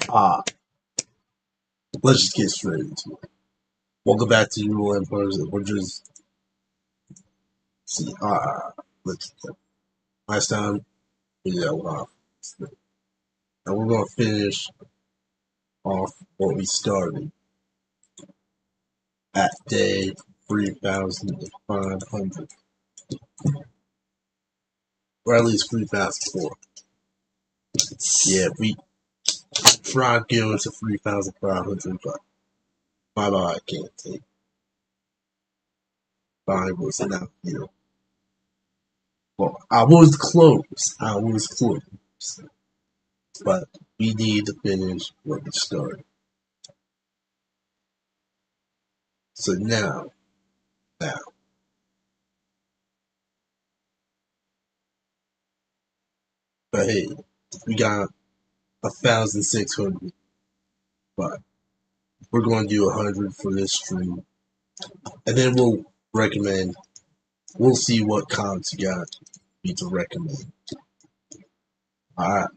Ah, let's just get straight into it. Welcome back to Doodle Empires. We're just see. Let's last time we got off, and we're gonna finish off what we started at day 3,500, or at least 3,004. Yeah, we tried going to 3,500, but my body can't take. I was not here. Well, I was close. But we need to finish what we started. So now, but hey, we got 1,600, but we're going to do 100 for this stream, and then we'll recommend. We'll see what comments you got me to recommend. All right,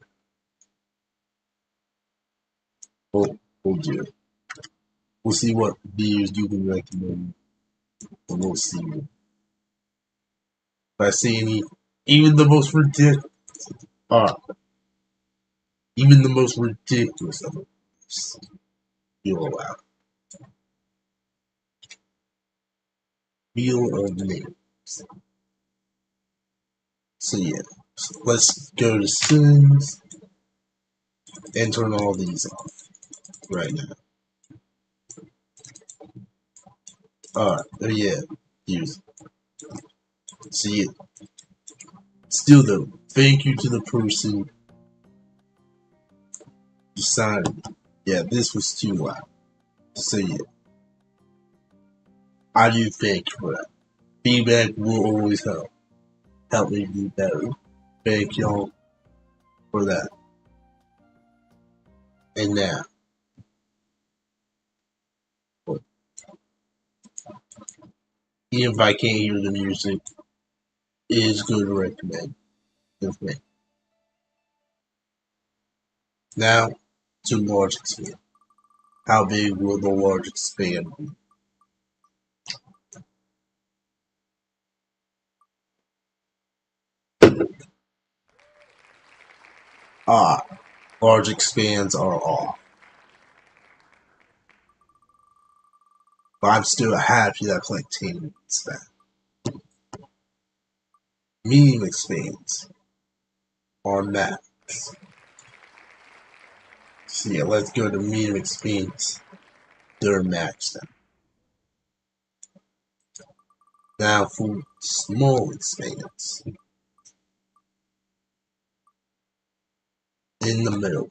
we'll do it. We'll see what videos you can recommend, and we'll see if I see any, even the most ridiculous. Even the most ridiculous of them, you'll allow. Wheel of Names. So yeah, let's go to settings and turn all these off right now. Yeah, use. See it. Still though, thank you to the person who decided. Yeah, this was too loud. So yeah, I do thank you for that. Feedback will always help me be better. Thank y'all for that. And now, even if I can't hear the music, it is good to recommend. Now, to large expand. How big will the large expand be? Large expands are off. But I'm still happy that Plantain is back. Medium expands are max. So yeah, let's go to medium expands. They're maxed out. Now for small expands. In the middle.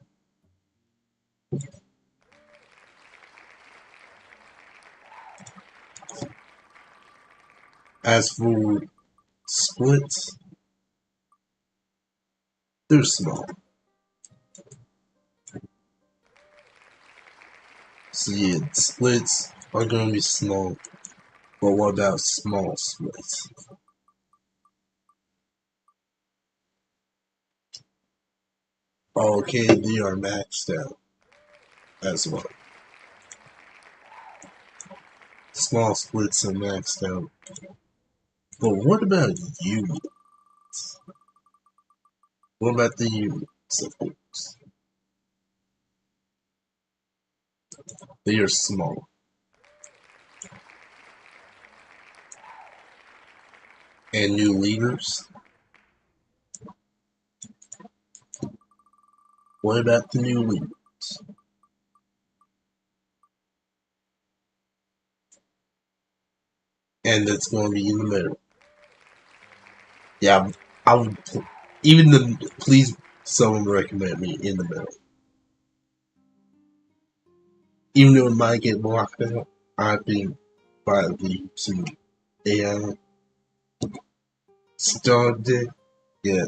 As for splits, they're small. So yeah, splits are going to be small. But what about small splits? Okay, they are maxed out as well. Small splits are maxed out. But what about units? What about the units, of course? They are small. And new leaders? What about the new leaders? And that's going to be in the middle. Yeah, I would. Please, someone recommend me in the middle. Even though it might get blocked out, I think by the AI started. Yeah.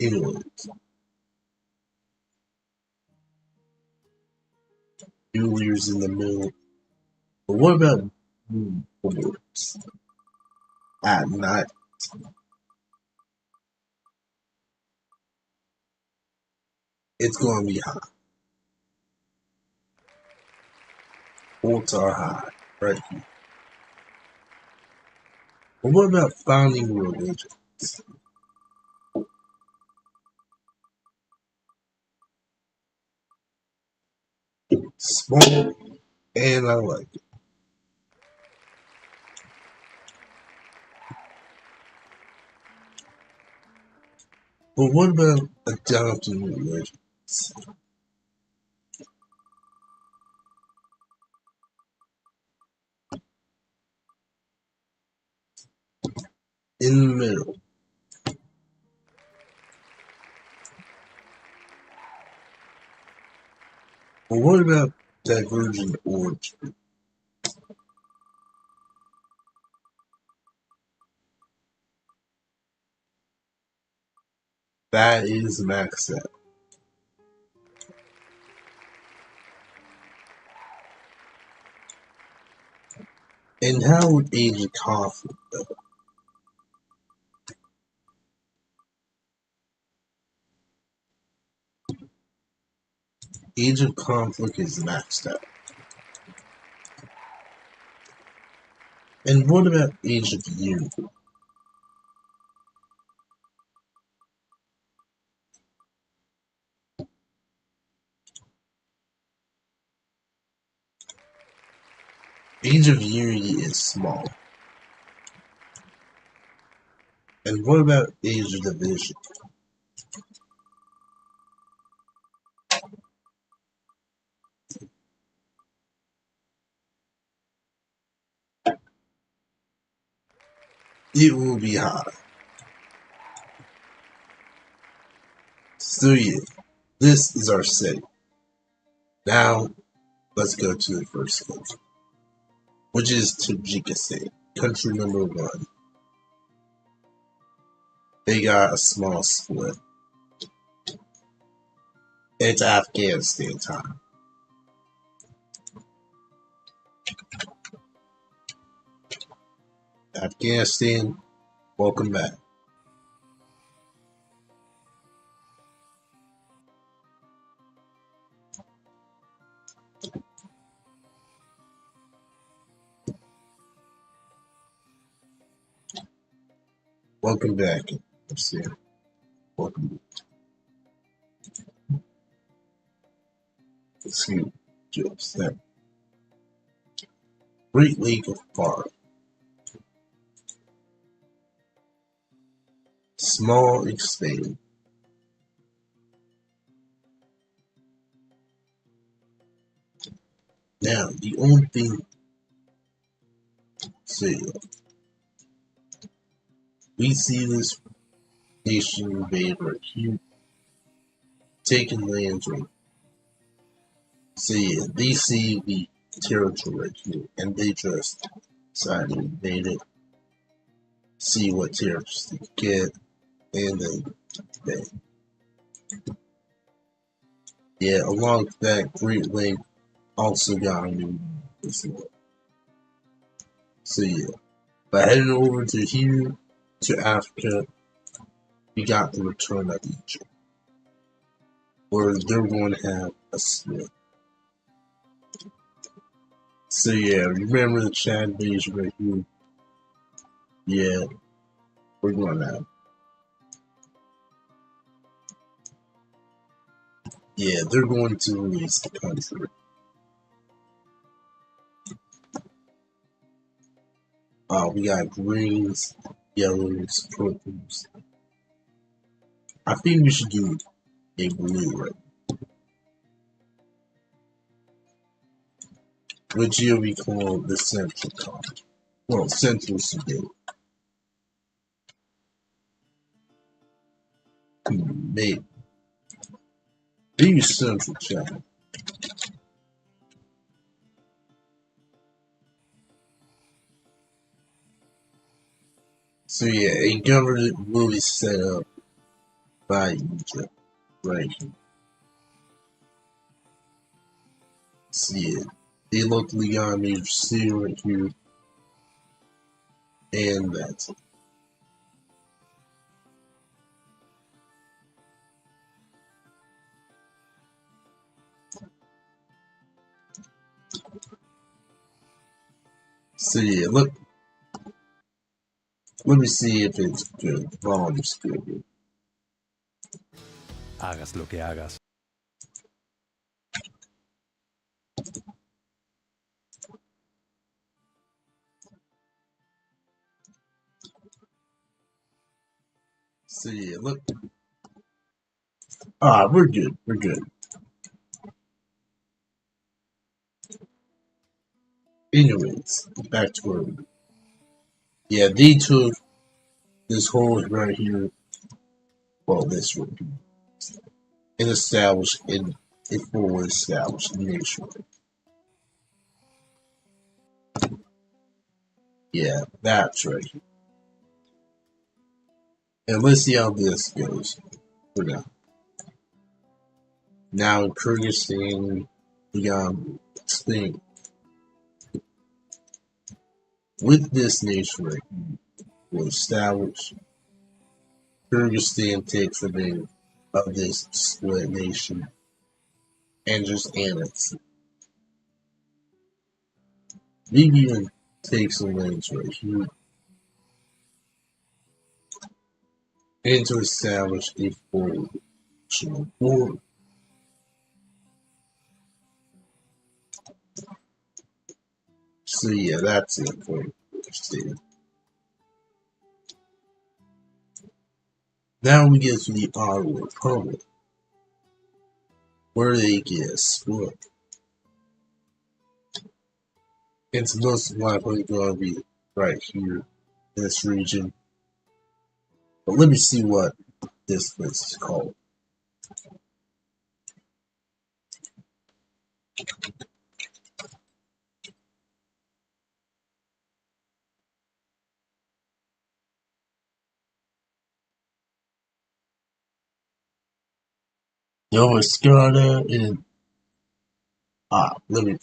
Anyways, new leaders in the middle. But what about boards at night? It's gonna be high. Ultra high, right here. But what about founding religions? Small, and I like it. But what about adopting religions? In the middle. But what about divergent origin? That is maxed out. And how would age of conflict go? Age of conflict is maxed out. And what about age of unity? Age of unity is small. And what about age of division? It will be high. So yeah, this is our setting. Now, let's go to the first country, which is Tajikistan, country number 1. They got a small split. It's Afghanistan time. Afghanistan, welcome back. Welcome back. Let's see. Welcome. Excuse me. Just that. Great Lake of Far. Small expand. Now, the only thing, see, we see this nation invade right here, taking lands right. So yeah, they see the territory right here, and they just decide to invade it, see what territories they get, and then bang. Yeah, along with that, Great Lake also got a new as well. So yeah, but heading over to here, to Africa, we got the return of Egypt, where they're going to have a split. So yeah, remember the Chad invasion right here? Yeah, we're going to have. Yeah, they're going to release the country. We got greens, yellows, purples. I think we should do a blue, right? Which will be called the Central Color. Well, Central Sudan. Maybe. Maybe Central Chapter. So yeah, a government will be set up by Egypt, right here. So yeah, they locally got a major city right here, and that's it. So yeah, look. Let me see if it's good. Volume's good. Hagas lo que hagas. So yeah, look. Ah, we're good. We're good. Anyways, back to where we. Yeah, they took this whole right here. Well, this one, and established in a fully established nation. Yeah, that's right. And let's see how this goes for now. Now in Kyrgyzstan, we got Spain. With this nation right was established, Kyrgyzstan takes the name of this split nation and just annex it. Maybe even take some lands right here and to establish a full national border. So yeah, that's it for Kyrgyzstan. Now we get to the Ottawa Republic, where they get split. It's most likely going to be right here in this region. But let me see what this place is called. Nova Scotia and let me.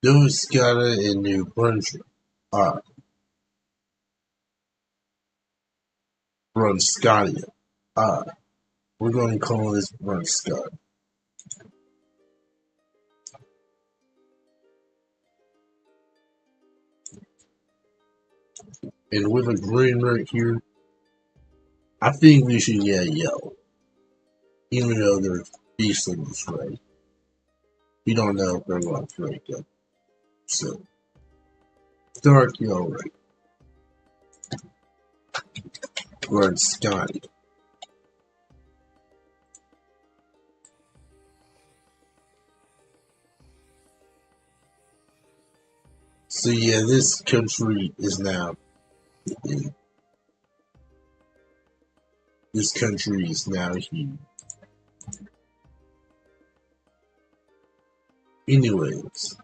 Nova Scotia and New Brunswick. Brunscotia. Uh, we're going to call this Brunscott. And with a green right here, I think we should get yellow. Even though they're beastly this way. We don't know if they're going to break up. So, dark yellow right. Brunscotty. So yeah, this country is now. This country is now here. Anyways,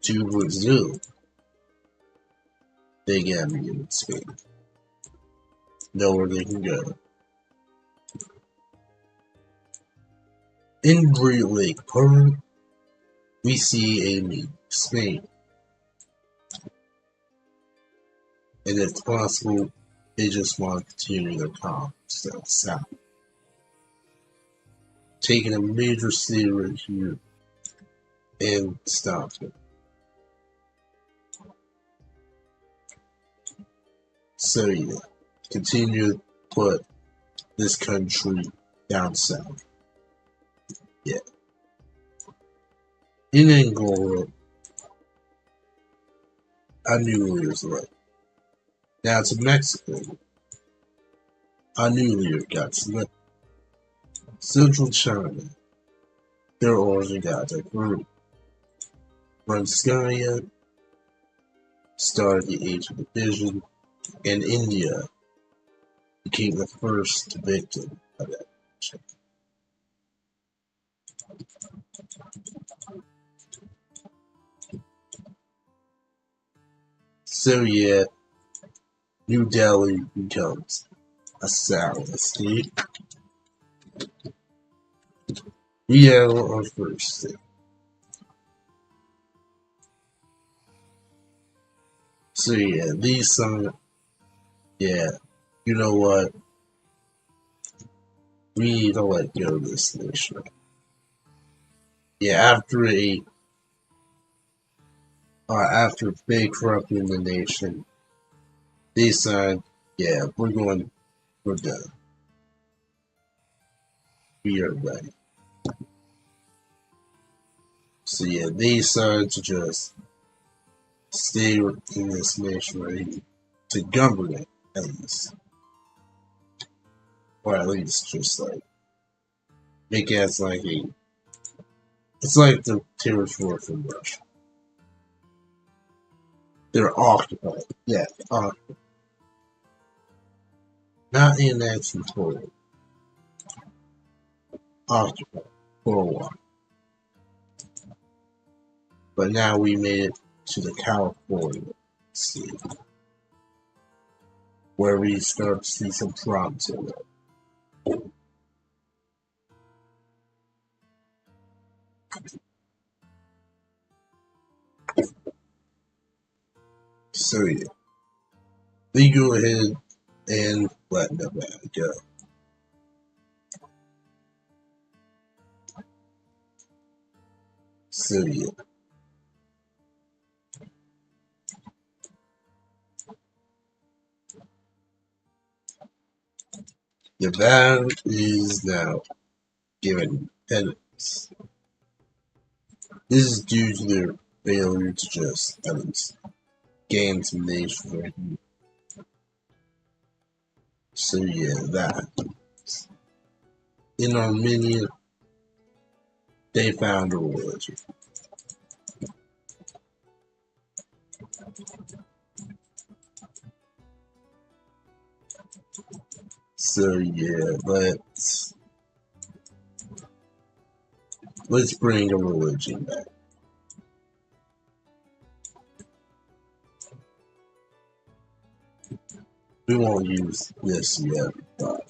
to Brazil, they got me in Spain. Know where they can go. In Great Lake Pearl, we see a new Spain. And if possible, they just want to continue their commerce down south. Taking a major city right here and stopping. So yeah, continue to put this country down south. Yeah. In Angola, I knew it was right. Now to Mexico, I knew Lear got slipped. Central China, their origin got diverted. Runskaya started the Age of Division, and India became the first victim of that. So yeah, New Delhi becomes a satellite state. We have our first state. So yeah, these some, yeah, you know what? we need to let go of this nation. Yeah, after bankrupting the nation, they decided, yeah, we're done. We are ready. So yeah, they decided to just stay in this nation ready to govern it, at least. Or at least just like make it as like it's like the territory from Russia. They're occupied. Yeah, not in action for occupied for a while. But now we made it to the California sea, where we start to see some problems in it. So yeah, we go ahead and let Nevada go. So yeah. Nevada is now given independence. This is due to their failure to just at least gain some nation. So yeah, that. In Armenia, they found a religion. So yeah, let's bring a religion back. We won't use this yet, but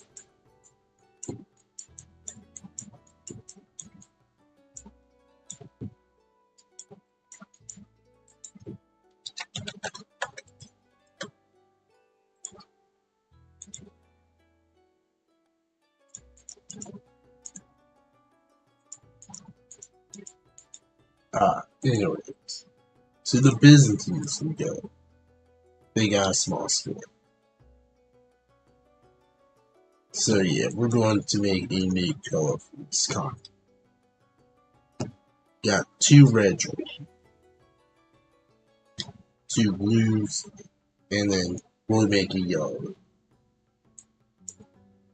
anyways. To the Byzantines we go. They got a small scale. So yeah, we're going to make a maid color for this con. Got 2 red drinks, 2 blues, and then we'll make a yellow.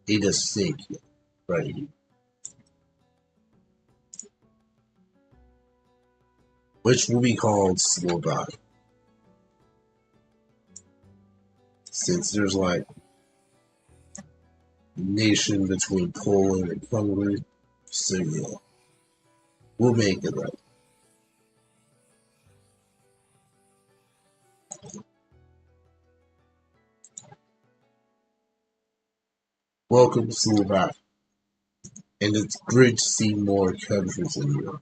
A distinct right here. Which will be called Slovak. Since there's like a nation between Poland and Hungary, so yeah, we'll make it right. Welcome to Slovak, and it's great to see more countries in Europe.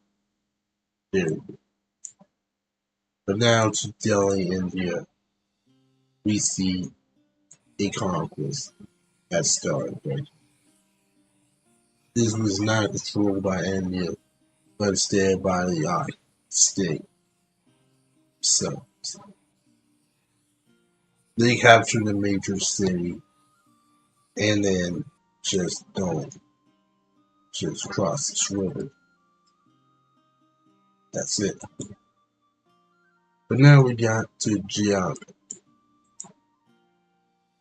But now to Delhi, India, we see a conquest that started. Right? This was not controlled by India, but instead by the United States. So they captured a major city, and then just cross this river. That's it. But now we got to Geog,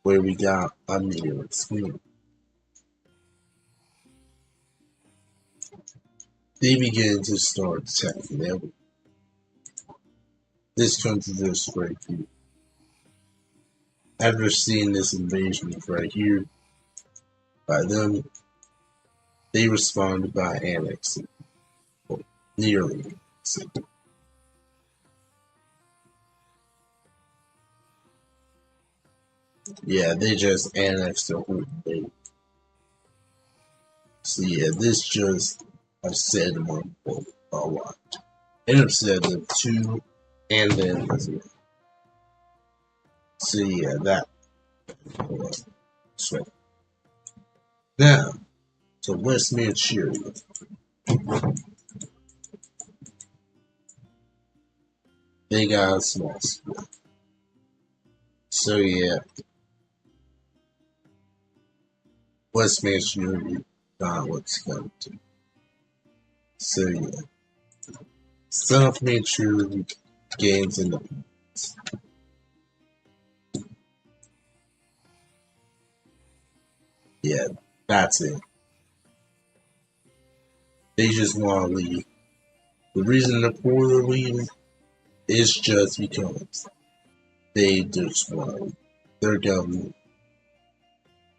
where we got a mirror screen. They begin to start attacking everyone. This country just right here. After seeing this invasion right here by them, they responded by annexing, or nearly annexing. Yeah, they just annexed the whole thing. So yeah, this just upset them a lot. It upset them too, and then as well. So yeah, that. So now to West Manchuria. They got a small split. So yeah, West Manchuria got what's coming to. So yeah, South Manchuria gains independence. Yeah, that's it. They just want to leave. The reason the poor are leaving is just because they just want to. Their government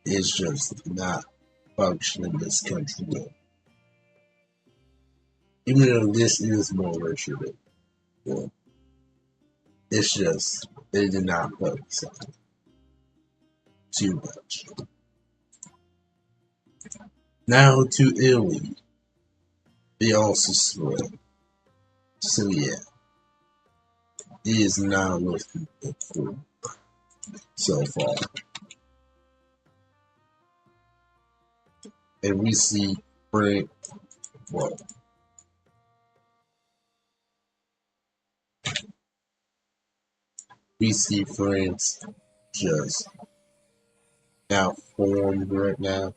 is just not functioning in this country yet. Even though this is more racial than before, it's just they did not focus on it too much. Now to Italy, they also split. So yeah, it is not looking good for so far. And we see Frank, well, we see France just now formed right now.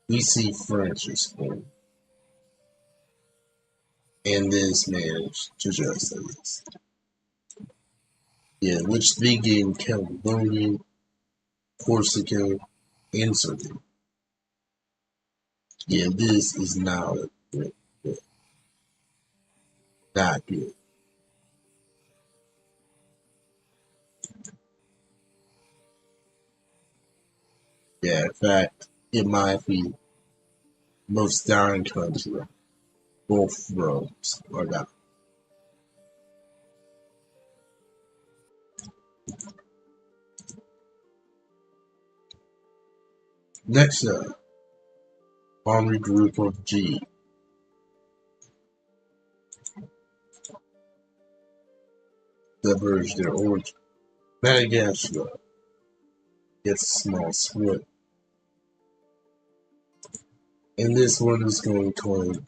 We see France just formed. And this managed to just say this. Yeah, which they gave Caledonia, Corsica, and Sardine. Yeah, this is not good. Not good. Yeah, in fact, it might be most dying country. Both roads are down. Next up, army group of G. Diverge their origin. Madagascar gets a small split. And this one is going to claim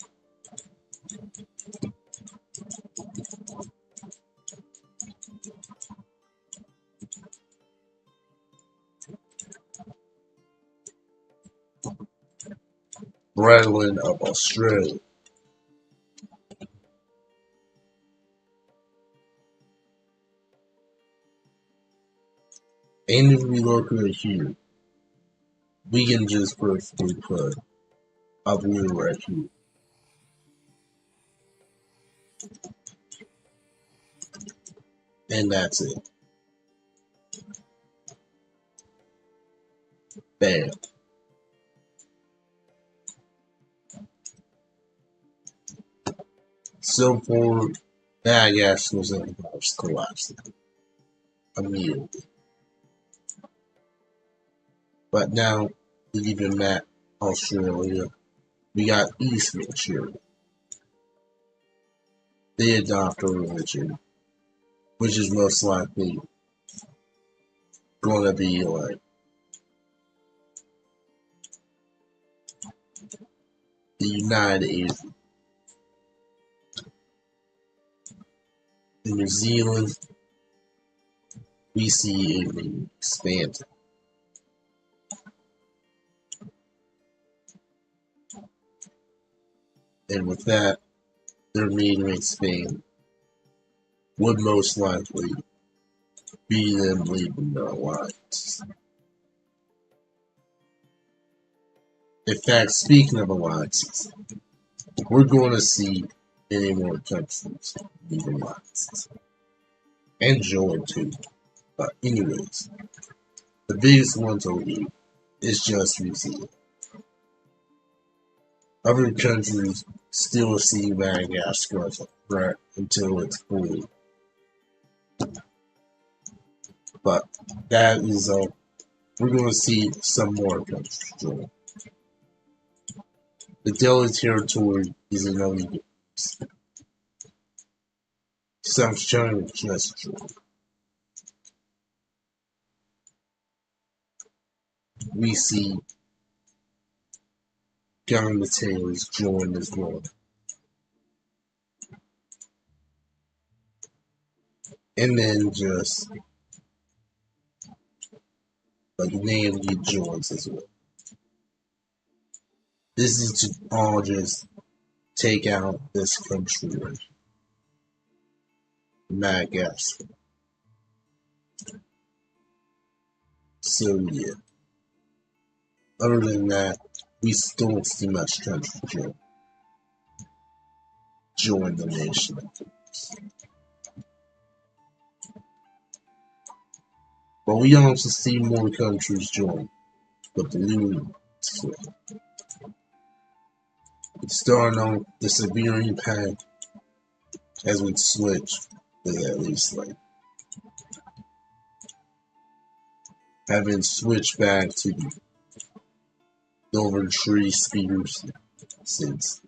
Brethren of Australia. And if we look right here, we can just perfectly put a blue right here. And that's it. Bam. So for Madagascar's empires collapsed immediately. But now, leaving that Australia, we got East Manchuria. They adopt a religion, which is most likely going to be like the United Asian. In New Zealand, we see it expanding. And with that, their meeting in Spain would most likely be them leaving the alliance. In fact, speaking of alliances, we're going to see many more countries leave alliances. And join too. But anyways, the biggest one to leave is just New Zealand. Other countries still see Madagascar as a threat until it's fully. But that is we're going to see some more countries join. The Delta territory is another case. South China just joined. we see Gun Materials join as well. And then just like Namibia joins as well. This is to all just take out this country right here, Madagascar. So yeah. Other than that, we still don't see much country join the nation. But we also see more countries join the blue flag. Starting on the Siberian Pact as we switch to at least like having switched back to the Northern Tree Spears since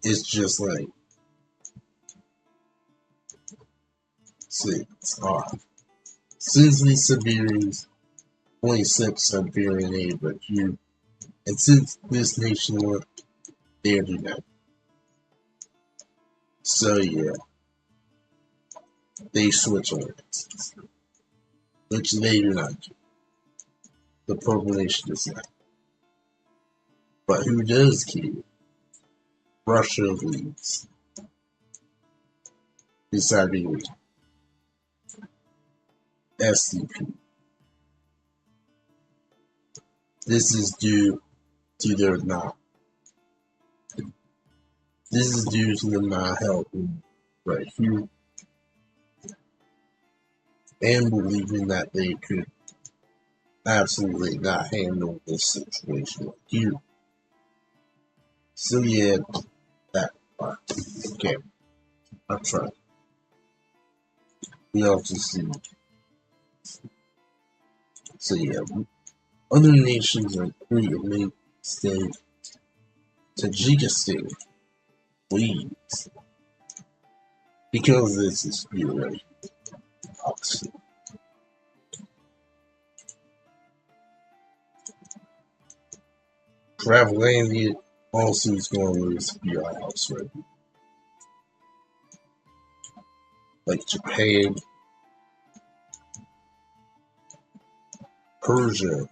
it's just like since the Siberians only accept Siberian aid, but you and since this nation went there do not. So yeah, they switch on it. Which they do not do. The purple nation does not. But who does care? Russia leads. Deciding SDP. This is due to their not. This is due to them not helping right here and believing that they could absolutely not handle this situation like you. So yeah, that part. Okay, I'll try. We also see. So yeah, other nations are Korea, State, Tajikistan, please, because this is right. Obviously. Travelandia also is going to lose your house, right? Like Japan, Persia,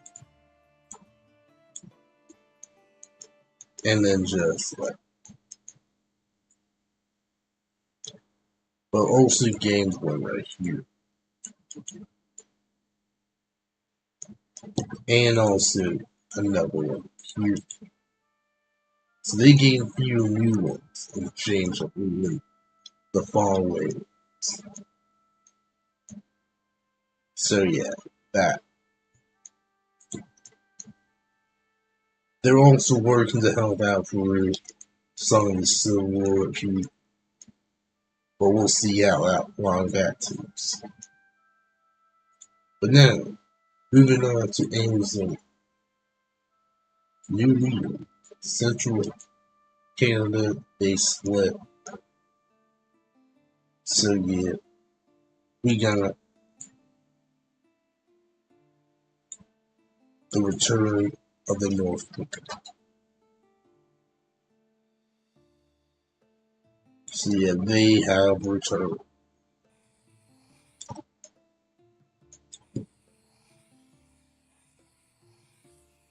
and then just like, but also gained one right here, and also another one here. So they gained a few new ones in exchange of the following. So yeah, that. They're also working to help out for some of the Civil War, but we'll see how long that takes. But now, moving on to Amazon. New leader, Central Canada, they split. So yeah, we got the return of the North Country. So yeah, they have returned.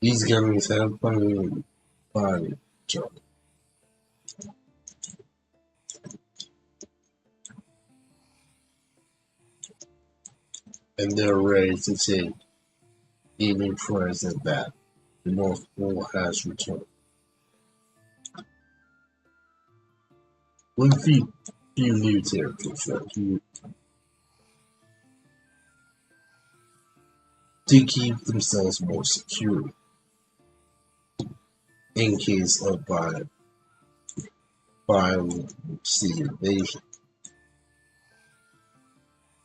These guys have fun fighting each other. And they're ready to take any present that the North Pole has returned. With a few new territories right here to keep themselves more secure in case of violent sea invasion.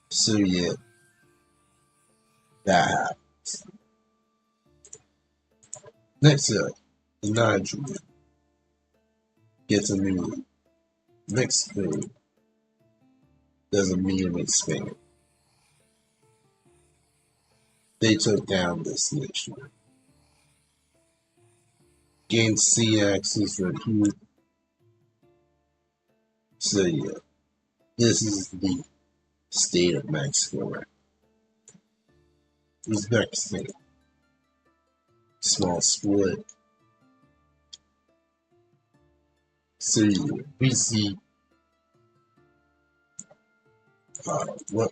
So yeah, that happens. Next up, the Nigeria gets a new leader. Mexico does a medium expand. they took down this nation. Gained sea access right here. So yeah, this is the state of Mexico right now. Uzbekistan. Small split. So yeah, we see what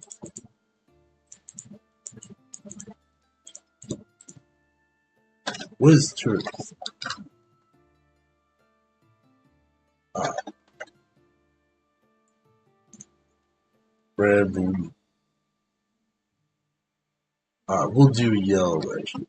is Turkey? Red, blue. We'll do yellow right here.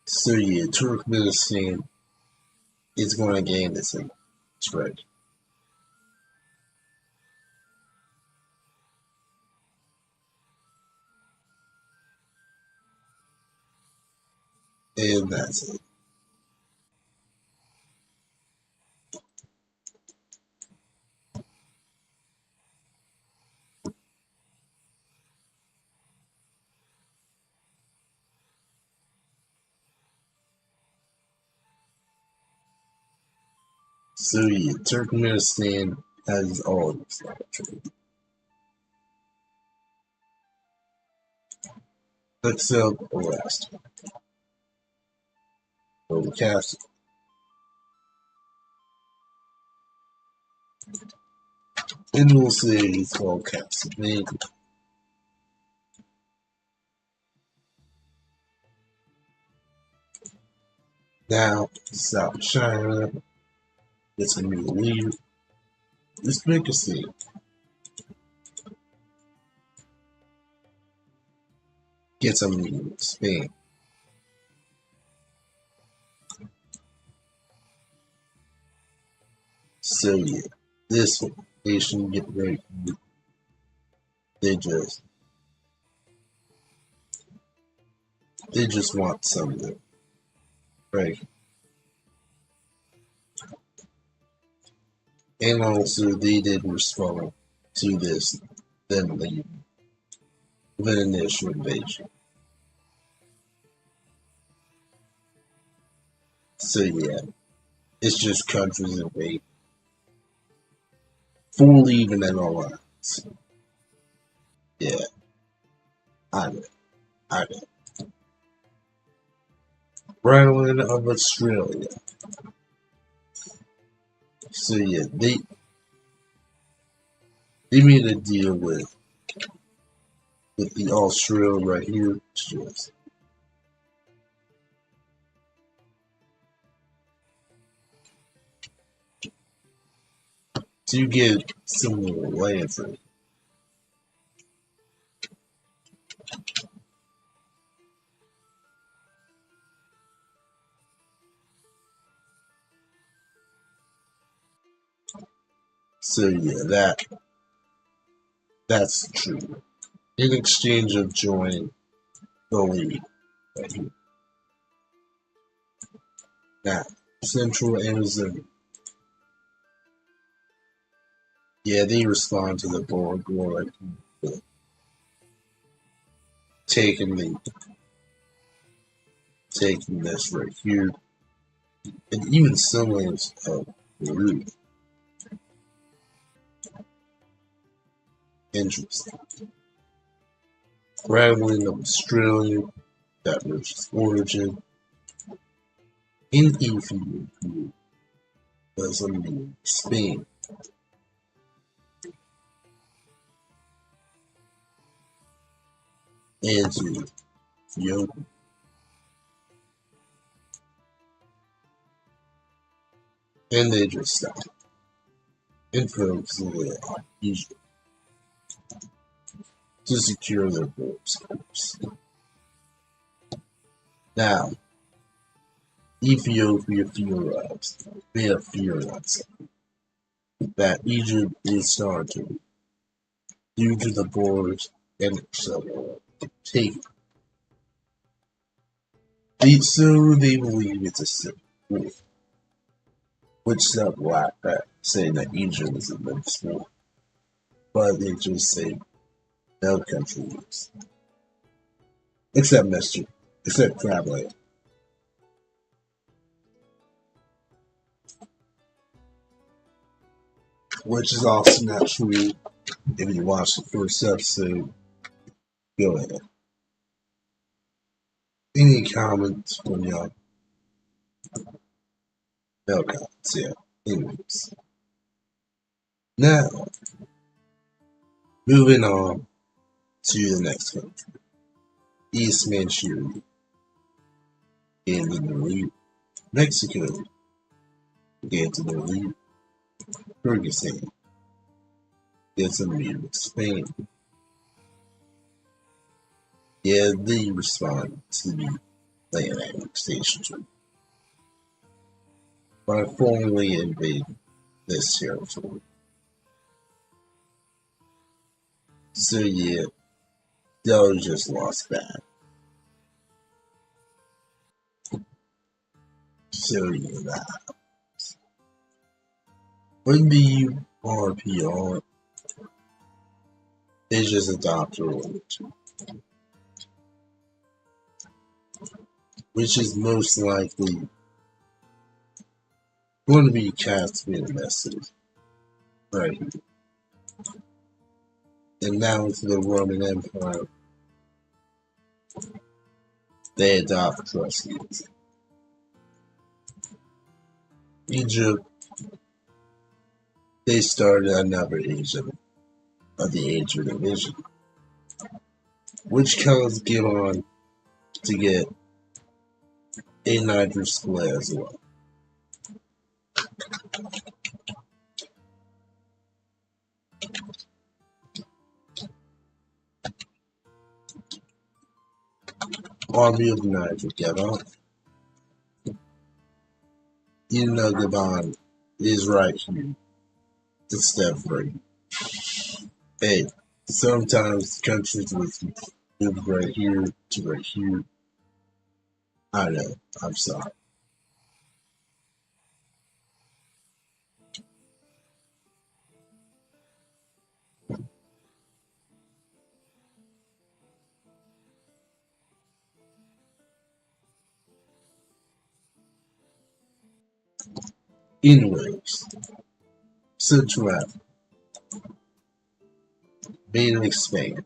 So yeah, Turkmenistan is going to gain this thing. That's right. And that's it. So yeah, Turkmenistan has all this trade. Except the last one. So the castle. And we'll say it's called Castle. Now, South China gets a new leader. Uzbekistan gets a new Spain. So yeah, this nation get ready. They just want something, right? And also they did respond to this then leave with an initial invasion. So yeah, it's just countries invade full leaving an alliance. Yeah, I know, I know. Island of Australia. So yeah, they made a deal with the Australia right here. Just to get some more land for it. So yeah, that's true. In exchange of joining the league right here. Now, Central Amazon. Yeah, they respond to the board like taking this right here. And even some lands of Peru. Interesting. Rattling of Australia, that was origin. In Ethiopia was in Spain. And to Ethiopia. And they just stopped. And focused on Egypt to secure their borders. Now, Ethiopia theorized, they have theorized that Egypt is starting due to the borders and etc. Take So they believe it's a civil which some laugh at, saying that Egypt is invincible, but they just say no country is. Except Crabland, which is also not true. If you watch the first episode, go ahead. Any comments from y'all? No comments, yeah. Anyways. Now, moving on to the next country. East Manchuria. Getting to the lead. Mexico. Getting to the lead. Kyrgyzstan. Getting to the lead. Spain. Yeah, they respond to the land annexation by formally invading this territory. So yeah, Dell just lost back. So yeah, that. When the RPR, they just adopt a religion, which is most likely going to be Caspian message right here. And now with the Roman Empire, they adopt Christianity. Egypt, they started another age of the Age of Division, which Celts get on to get a Niger square as well. Army of Niger get on. You know Gabon is right here. It's step 3. Hey, sometimes countries with move right here to right here. I know, I'm sorry. Anyways, Central Africa, mainly Spain.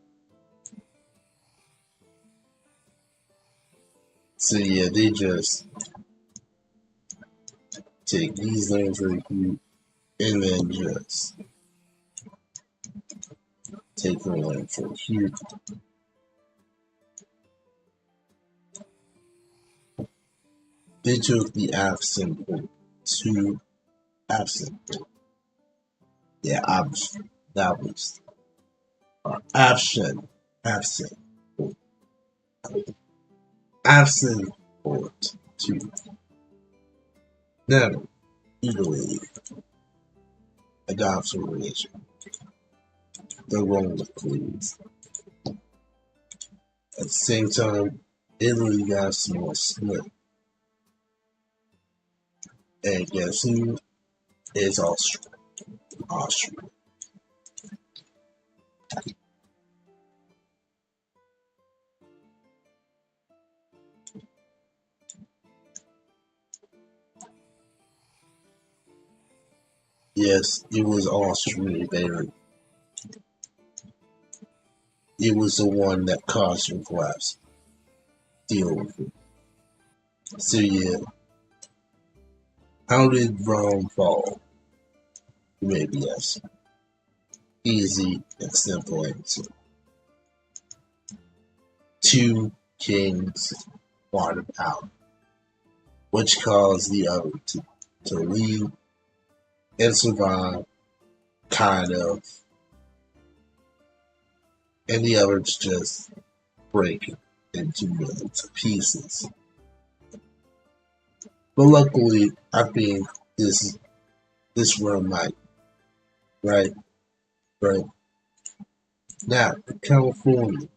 So yeah, they just take these lands right here and then just take the land from here. They took the absent port to absent port. Yeah, that was absent port. Absent port to now Italy adopts a religion. The Roman Queens. At the same time, Italy got a small split. And guess who is Austria? Austria. Yes, it was Austria there. It was the one that caused your collapse. Deal with it. So yeah, how did Rome fall? Maybe yes. Easy and simple answer. 2 kings wanted out, which caused the other to leave and survive, kind of, and the others just break into millions of pieces. But luckily, I think this run might, right? Right. Now, California.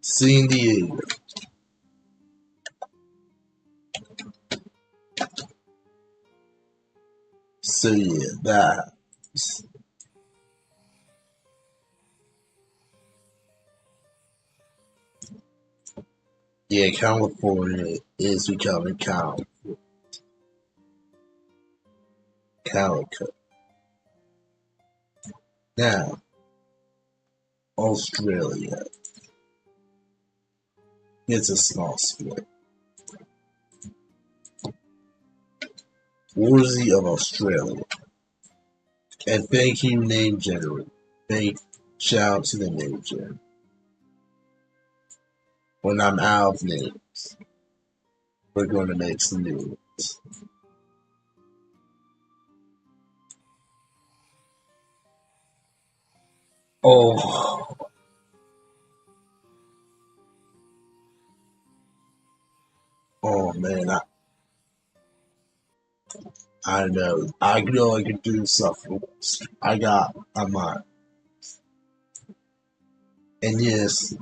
San Diego. So yeah, that happens. Yeah, California is becoming Calico. Now, Australia gets a small split. Worthy of Australia. And thank you, name generator. Shout out to the name generator. When I'm out of names, we're going to make some new ones. Oh, oh man, I know I can do something. I might. And yes,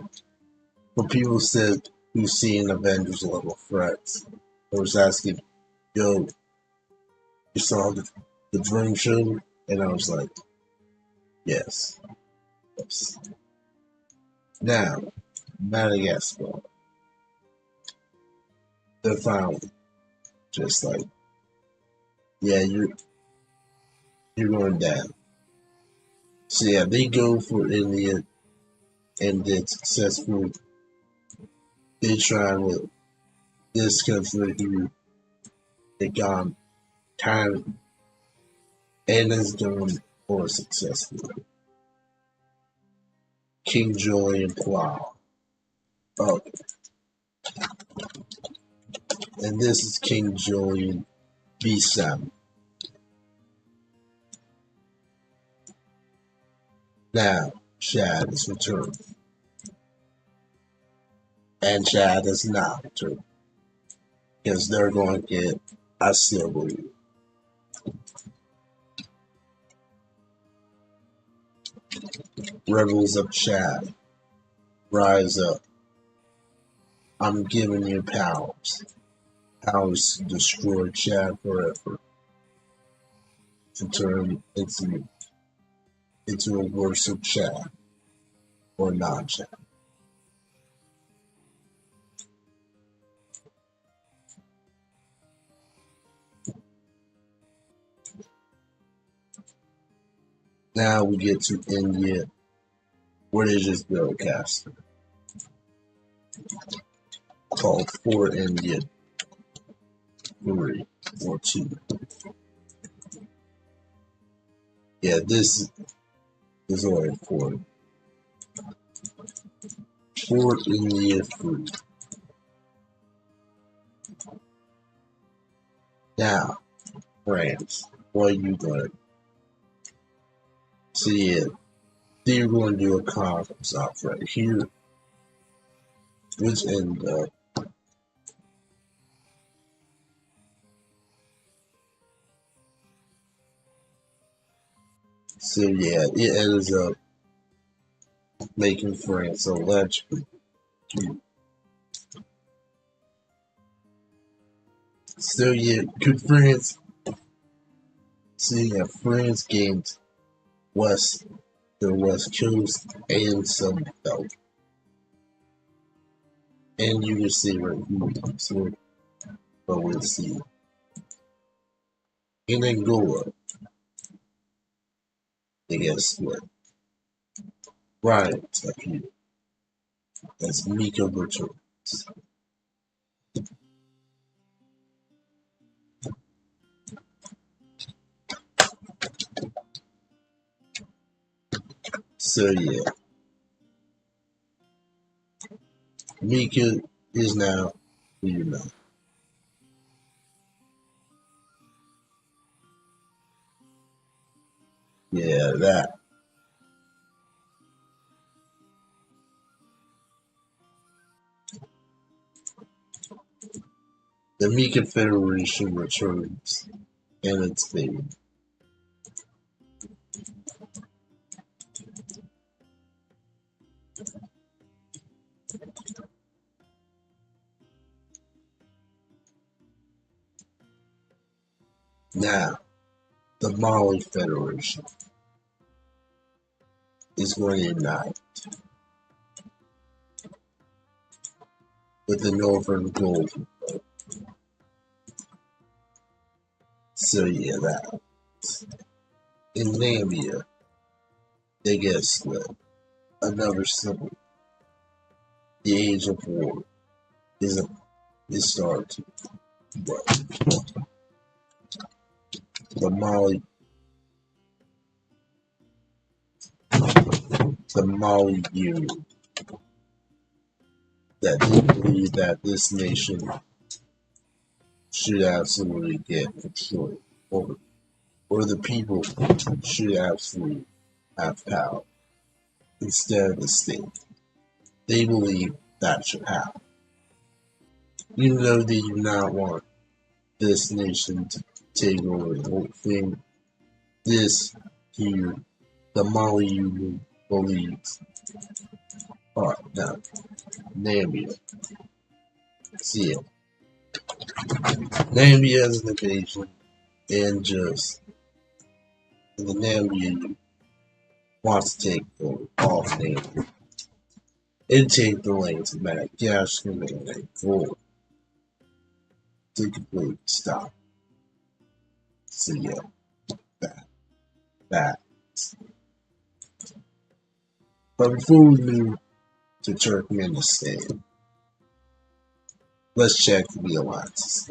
when people said who's seeing Avengers level threats, I was asking, yo, you saw the Dream Show? And I was like, yes, yes. Now, Madagascar, they're finally just like, yeah, you're going down. So yeah, they go for India and did successful. They try with this country here, they got time and is doing more successfully. King Julian Plow. Oh, and this is King Julian B7. Now, Chad is returned. And Chad is not returned. Because they're going to get, I still believe. Rebels of Chad, rise up. I'm giving you powers. Powers to destroy Chad forever. To turn into a worse of Chad. Or non Chad. Now we get to India, where they just built a castle called Fort India 3 or 2. Yeah, this is only Fort India 3. Now, France, what are you going to see? Yeah, they're going to do a conference off right here, which end up. So yeah, it ends up making France electric. So yeah, could France? So yeah, France gained west the West Coast and some belt, and you can see right here. So, but we'll see in Angola they get split. Right up here. That's Mika returns. So yeah, Mika is now you know. Yeah, that the Mika Federation returns and it's big. Now, the Mali Federation is going to unite with the Northern Gold. So yeah, that. In Namibia, they get split. Another symbol. The Age of War is starting. But the Mali Union, that they believe that this nation should absolutely get control over, or the people should absolutely have power instead of the state. They believe that should happen. Even though they do not want this nation to take over the whole thing, this here, the Mali Union believes, now, Namibia. See it. Namibia as an invasion, and just the Namibia wants to take over all Namibia and take the lands of Madagascar and Angola to completely stop. So yeah, that. But before we move to Turkmenistan, let's check the alliances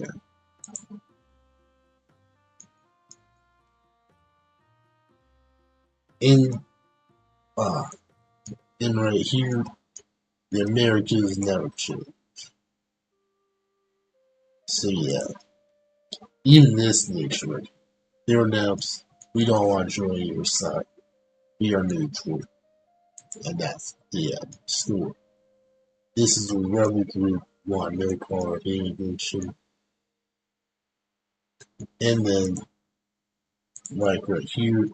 again. Uh, in right here, the Americans never change. So yeah, even this nation right here, they announced we don't want to join your side. We are neutral, and that's the story. This is a rebel group, want no part of any nation, and then like right here,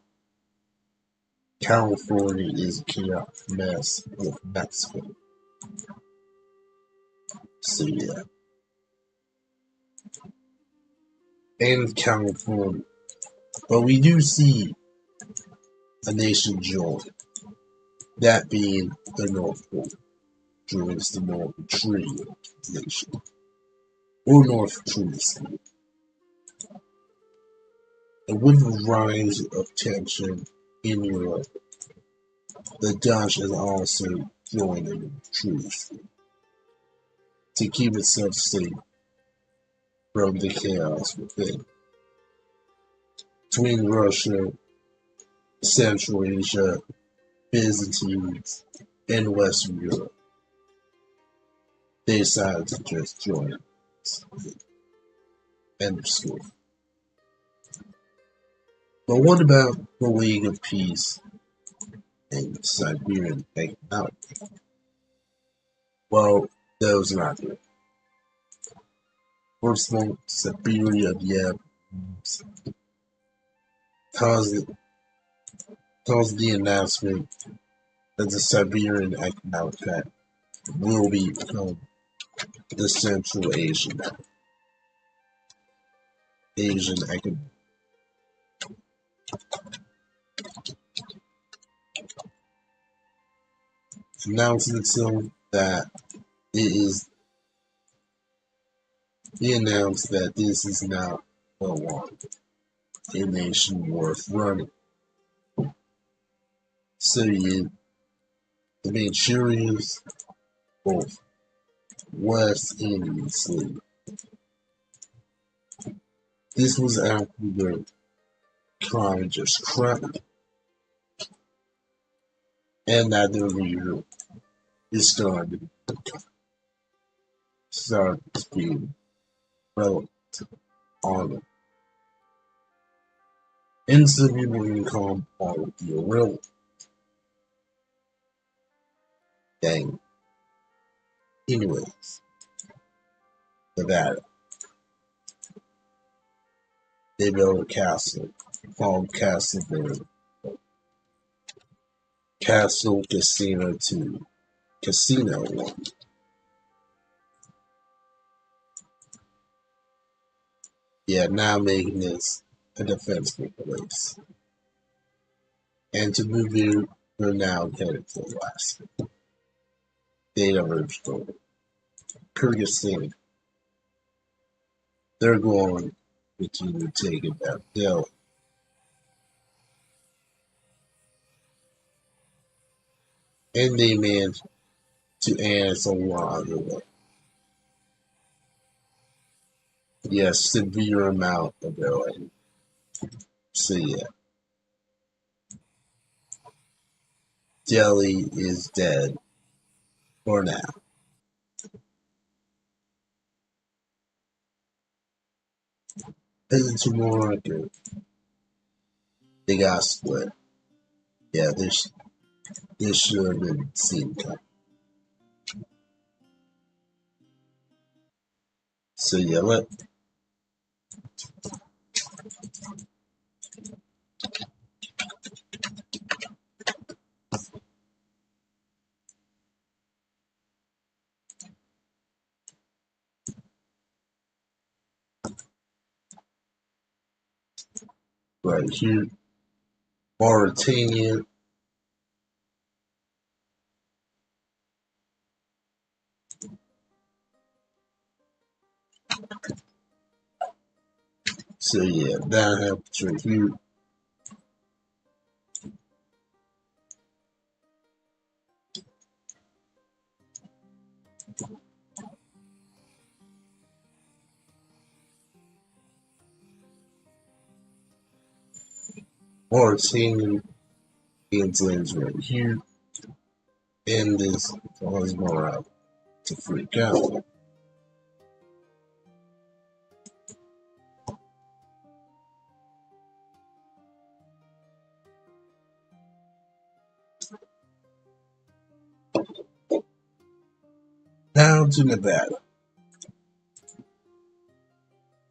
California is a chaotic mess with Mexico. So yeah, and California. But we do see a nation join, that being the North Pole joins the North Trio nation, or North Trinity. And with the rise of tension in Europe, the Dutch is also joining the Trinity to keep itself safe from the chaos within. Between Russia, Central Asia, Byzantines, and Western Europe, they decided to just join us. End of story. But what about the League of Peace and Siberian Economic? Well, those are not good. First of all, Siberia, yeah, caused the announcement that the Siberian Economic Pact will become the Central Asian Economic. Announcing itself that he announced that this is not a nation worth running. So the Manchurians, both West and East, this was after the crime just crumbled, and that the leader is starting to be relevant on it. And some people can call him part of the real thing. Anyways, Nevada. They built a castle called Castle Casino 2. Casino 1. Yeah, now making this a defensible place. And to move here, they're now headed to Alaska. They diverged over Kyrgyzstan. They're going to continue taking that Delhi. And they managed to annex a lot of the yes, severe amount of their land. So yeah, Delhi is dead for now. Heading to Morocco, they got split. Yeah, this should have been seen coming. So yeah, right here, Mauritania. So yeah, that happens right here. Mauritania gains lands right here, and this causes morale to freak out. Down to Nevada,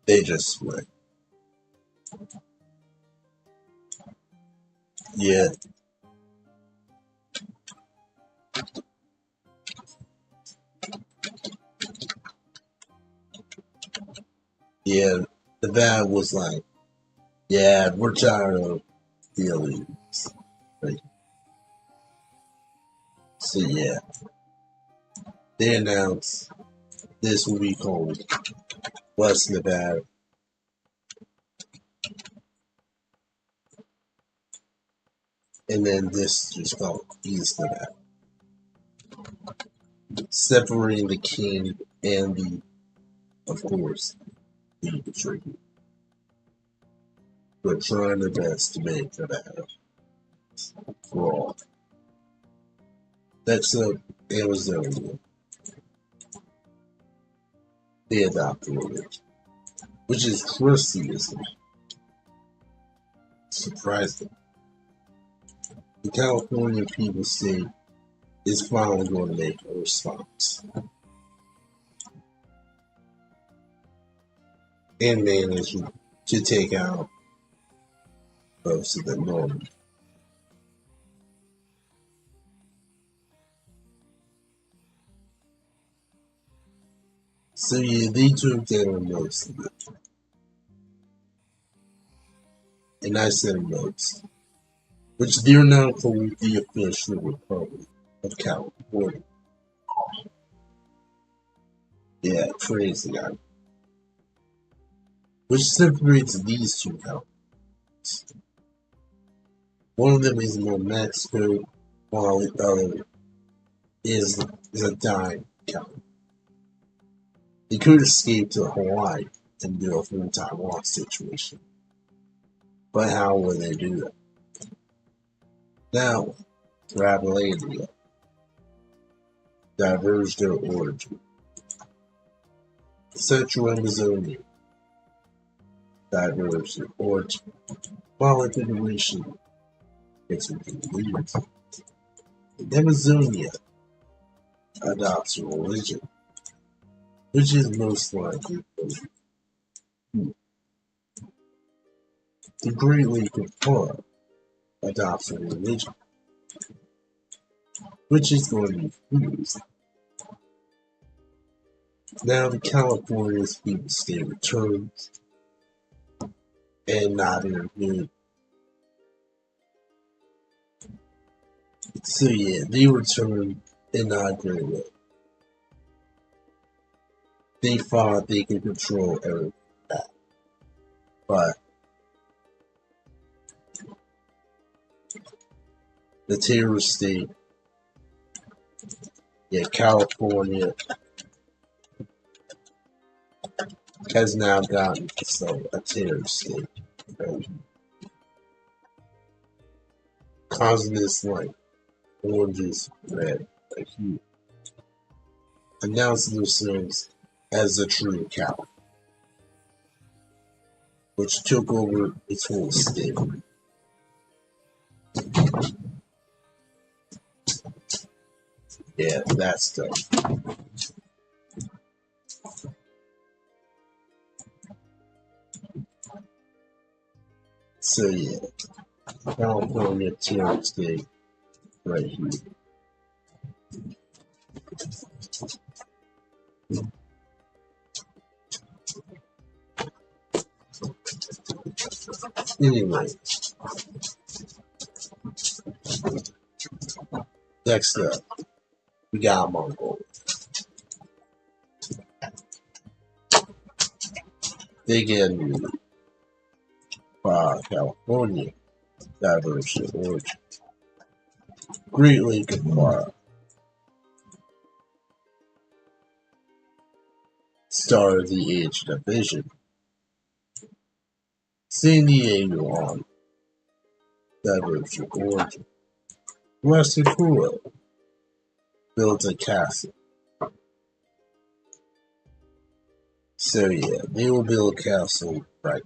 they just split. Yeah, yeah, Nevada was like, yeah, we're tired of the elites. Right? So yeah, they announced this will be called West Nevada. And then this is called East Nevada. Separating the king and the, of course, the tribute. But trying their best to make Nevada for all. Next up, Arizona. They adopt religion, which is Christianism. Surprising. The California people say is finally going to make a response and manage to take out most of the Norman. So yeah, they took down most of it. And I said most, which they're now called the official Republic of California. Yeah, crazy guy. Which separates these two counties. One of them is New Mexico, while the other is a dying county. They could escape to Hawaii and do a full-time loss situation. But how will they do that? Now, Gravelandia diverged their origin. Central Amazonia diverged their origin, while the Federation gets leaders. Amazonia adopts a religion, which is most likely the Great Lake of Para adopts a religion, which is going to be fused. Now the California's people state returns, and not in a good. So yeah, they return in not a great way. They thought they could control everything, but the terrorist state, yeah, California, has now gotten itself a terrorist state. Right? Causing this like oranges, red, like hue, announcing themselves as the true Cal, which took over its whole state. Yeah, that stuff. So yeah, California terrorist state right here. Anyway, next up, we got Mongolia. They get moved by California diversion origin. Great Lake Aquarium, Star of the Age Division, San Diego on diversion origin. Western Kuro builds a castle. So yeah, they will build a castle right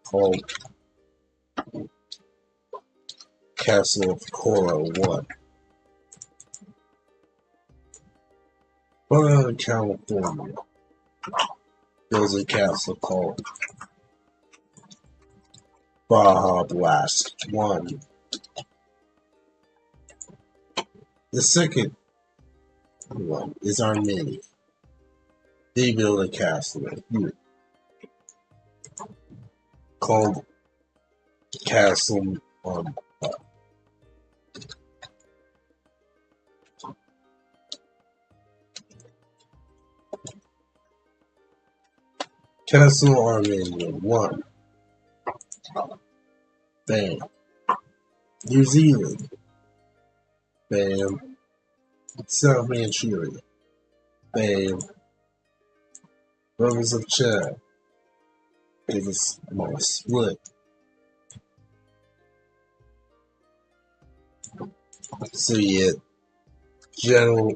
called Castle of Koro 1. But in California, there's a castle called Baja Blast 1. The second one is Armenia. They build a castle right here called Castle on Castle Armenia 1. Bam. New Zealand. Bam. South Manchuria. Bam. Brothers of Chad. Is a small split. So yeah, general.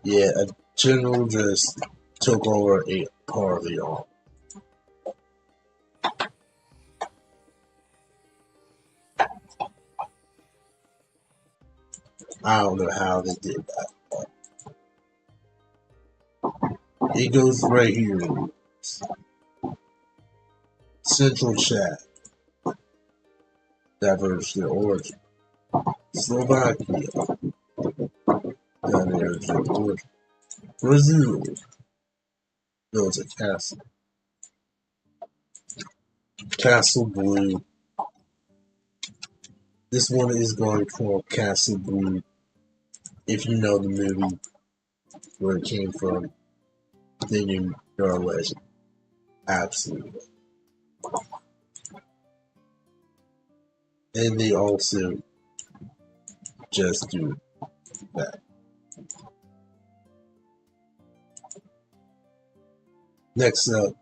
Yeah, a general just took over a part of the army. I don't know how they did that. It goes right here. Central Chad. Diversion origin. Slovakia. Diversion origin. Brazil. Builds a castle. Castle Blue. This one is going called Castle Blue. If you know the movie where it came from, then you're a legend. Absolutely. And they also just do that. Next up,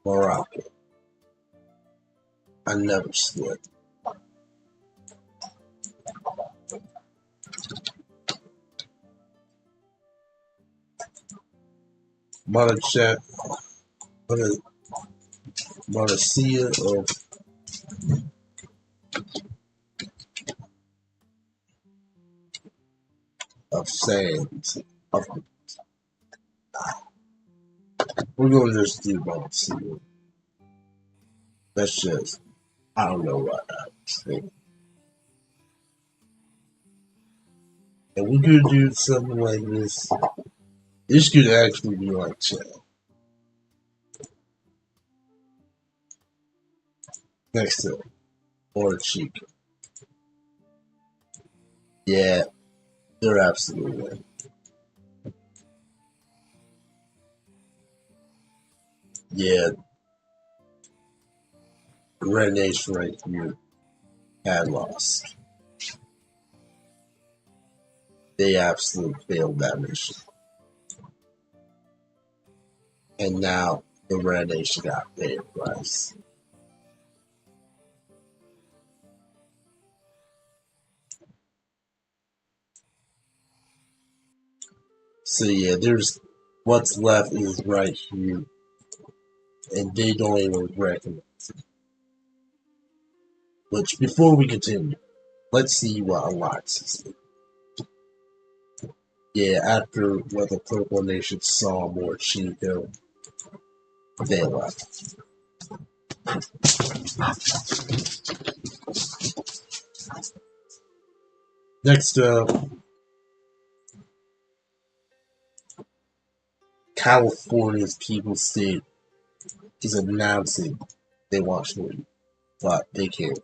Morocco. Another split. Monarchia of sands. We're going to just do Monarchia. That's just, I don't know what I was thinking. And we could do something like this. This could actually be like Chad. next to or cheek. Yeah, they're absolutely. Yeah, Red Nation right here had lost. They absolutely failed that mission. And now the Red Nation got paid a price. So yeah, there's what's left is right here, and they don't even recognize it. Which before we continue, let's see what unlocks this. Yeah, after what the Purple Nation saw more Chico, they left. Next up, California's People's State is announcing they want to leave, but they can't.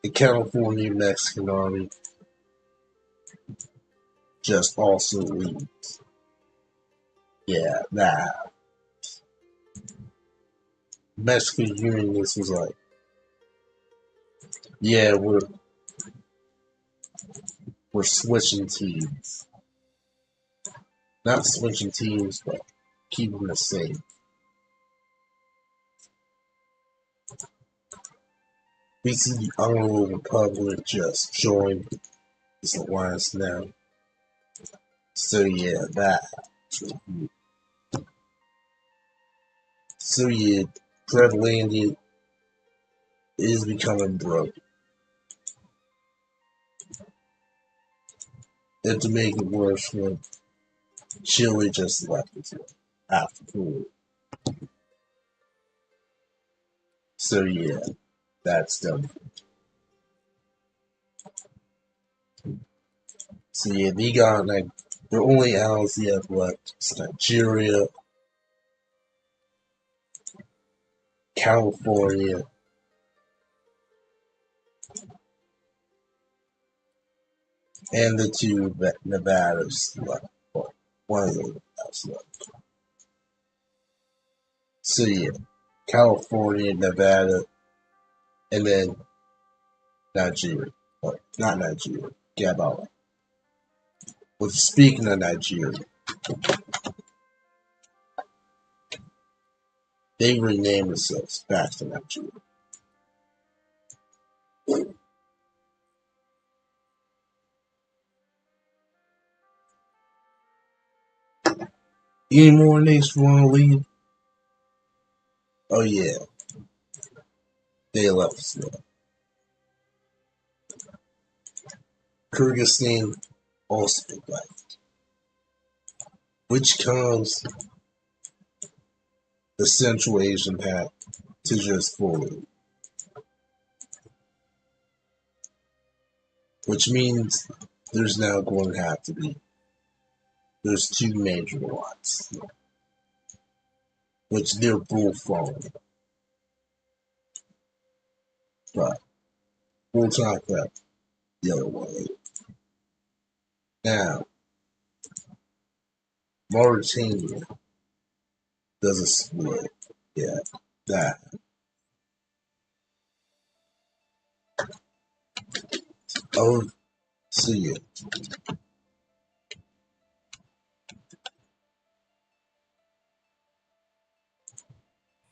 The California Mexican Army just also leaves. Yeah, that Mexican Unionists was like, yeah, we're switching teams. Not switching teams, but keeping the same. We see the Honorable Republic just join this alliance now. So yeah, that. So yeah, Landing is becoming broken. And to make it worse, Chile just left it after cool. So yeah, that's done. So yeah, they got like the only allies they have left is Nigeria, California, and the two Nevadas left. Well, one of them has left. So yeah, California, Nevada, and then Nigeria. Or not Nigeria, Gabon. Which speaking of Nigeria, they renamed themselves back to Nigeria. Any more names want to leave? Oh yeah, they left us now. Kyrgyzstan also left, which comes the Central Asian path to just fully, which means there's now going to have to be there's two major lots, which they're both following, but we'll talk about the other one later. Now, Mauritania does a split. Yeah, that. Oh, see it.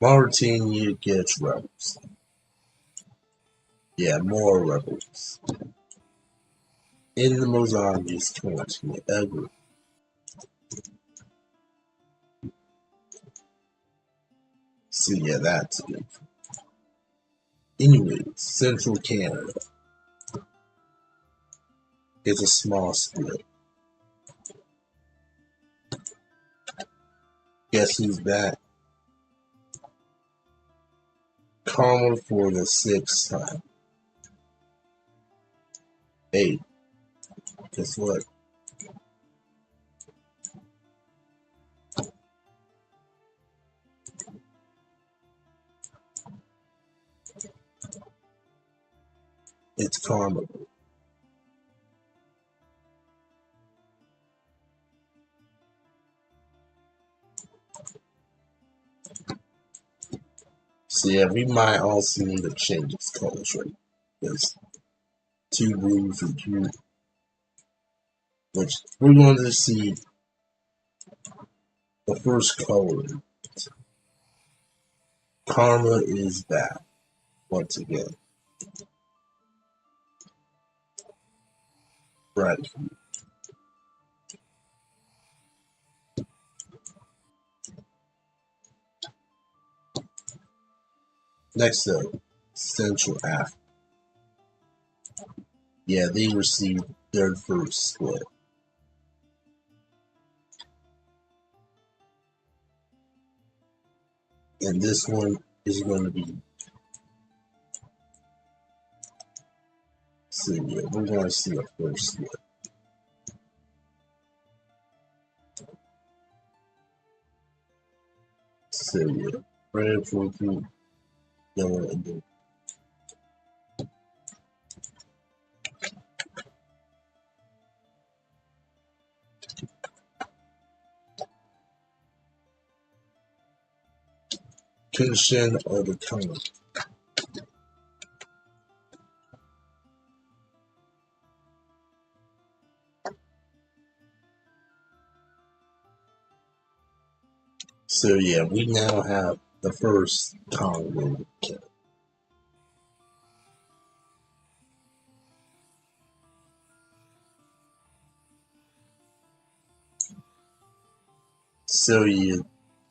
Mauritania gets rebels. Yeah, more rebels. In the Mozambique's 20 ever. So yeah, that's good. Anyways, Central Canada is a small split. Guess who's back? Calmer for the sixth time. Hey, guess what? It's karma. So yeah, we might also need to change its colors, right? There's 2 blues and 2, which we're going to see the first color. Karma is back once again. Right. Next up, Central Africa. Yeah, they received their first split. And this one is going to be, so yeah, we're going to see a first split. So yeah, red, purple, yellow, and blue. Consent of the color. So yeah, we now have the first Congo killer. So yeah,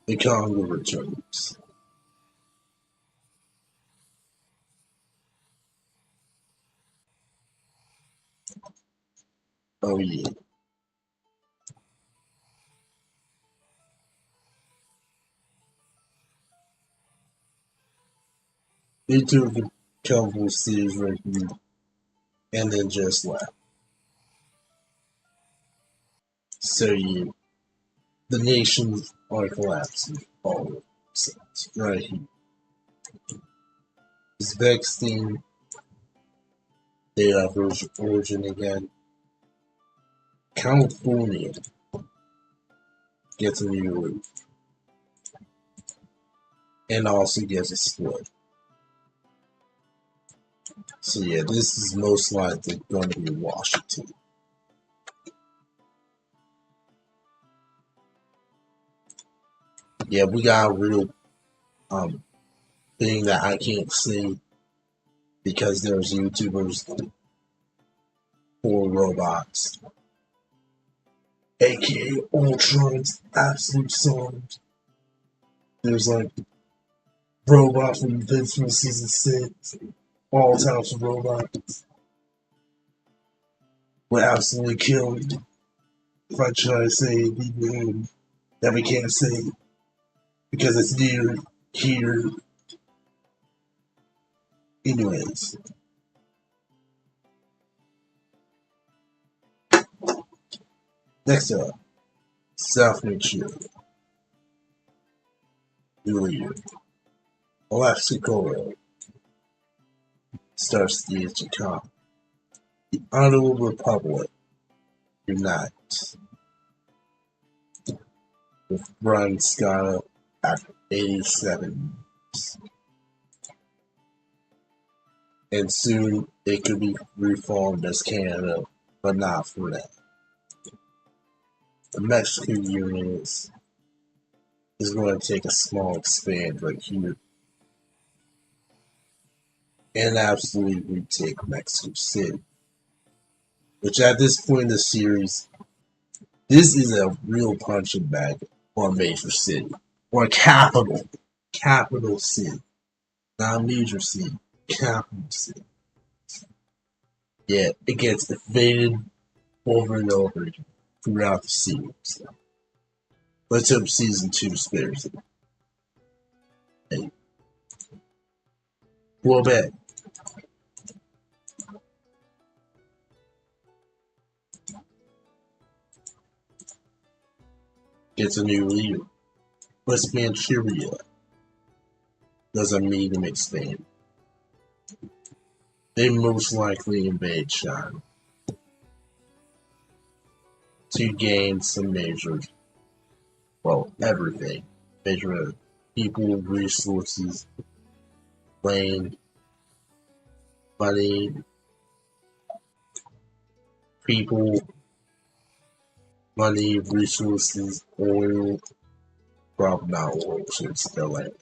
the Congo returns. Oh yeah. They took a couple cities right here and then just left. So yeah, the nations are collapsing all of themselves right here. Uzbekistan, they have origin again. California gets a new roof and also gets a split. So yeah, this is most likely going to be Washington. Yeah, we got a real thing that I can't see because there's YouTubers for robots, aka Ultron's absolute songs. There's like robot from Invincible season 6, all types of robots would absolutely kill me if I try to say the name that we can't say because it's near here. Anyways, next up, South Nigeria. Earlier, Alaska starts the Chicana. The Honorable Republic unites with Brian Scott after 87 years. And soon it could be reformed as Canada, but not for now. The Mexican Union is going to take a small expand right here and absolutely retake Mexico City. Which at this point in the series, this is a real punching bag for a major city. Or a capital city. Not a major city, capital city. Yeah, it gets invaded over and over again throughout the series. Let's hope season 2 spares it. Hey, Quebec gets a new leader. West Manchuria doesn't mean to expand. they most likely invade China to gain some major, well, everything. Major people, resources, land, money, people, money, resources, oil, probably not oil, so it's still land.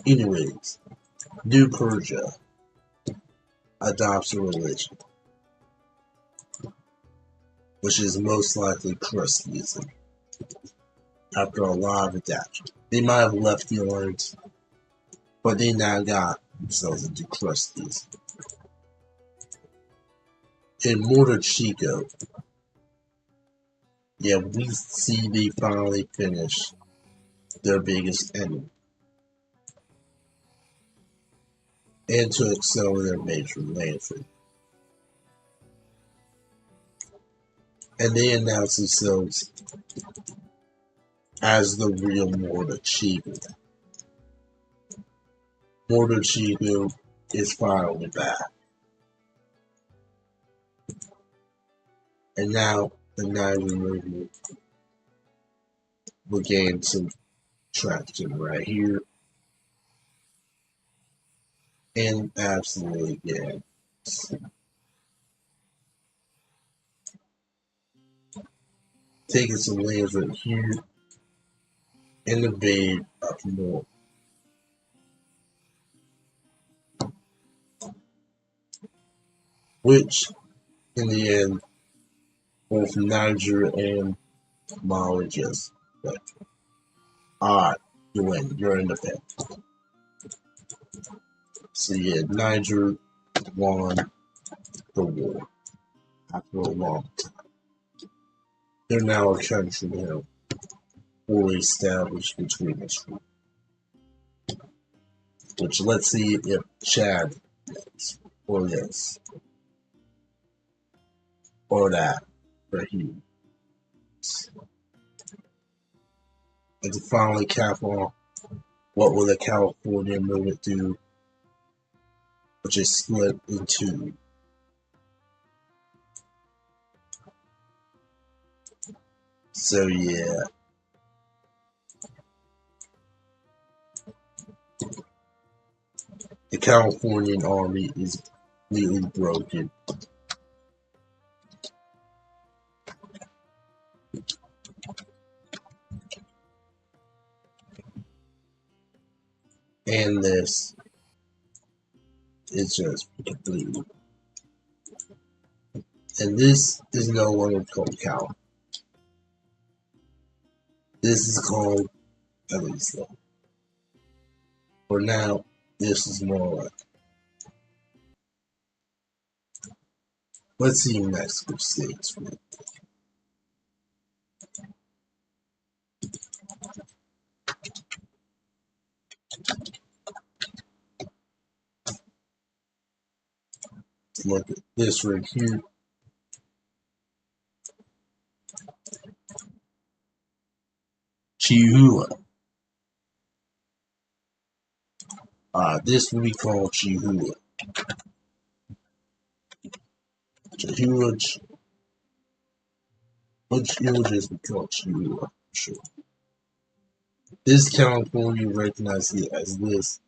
Anyways, New Persia adopts a religion, which is most likely Christianism, after a lot of adaptation. They might have left the Alliance, but they now got themselves into Christianism. In Chico, yeah, we see they finally finish their biggest enemy and took some of their major landfall. And they announced themselves as the real Chico. Chico is finally back. And now the Nigerian movement will gain some traction right here. And absolutely, yeah. Taking some lands right here in the bay up north. Which, in the end, both Niger and Mali just like, alright, you win, you're independent. So yeah, Niger won the war after a long time. They're now a country now fully established between us. Which let's see if Chad is, or this, or that, right here. And to finally cap off, what will the California movement do? Which is split in two. So yeah. The Californian army is completely broken. And this is just completely. And this is no longer called Cal. This is called Elisa. For now, this is more like. Let's see Mexico State's. Look at this right here. Chihuahua. This will be called Chihuahua. Chihuahua. Which will just be called Chihuahua, for sure. This California recognizes it as this,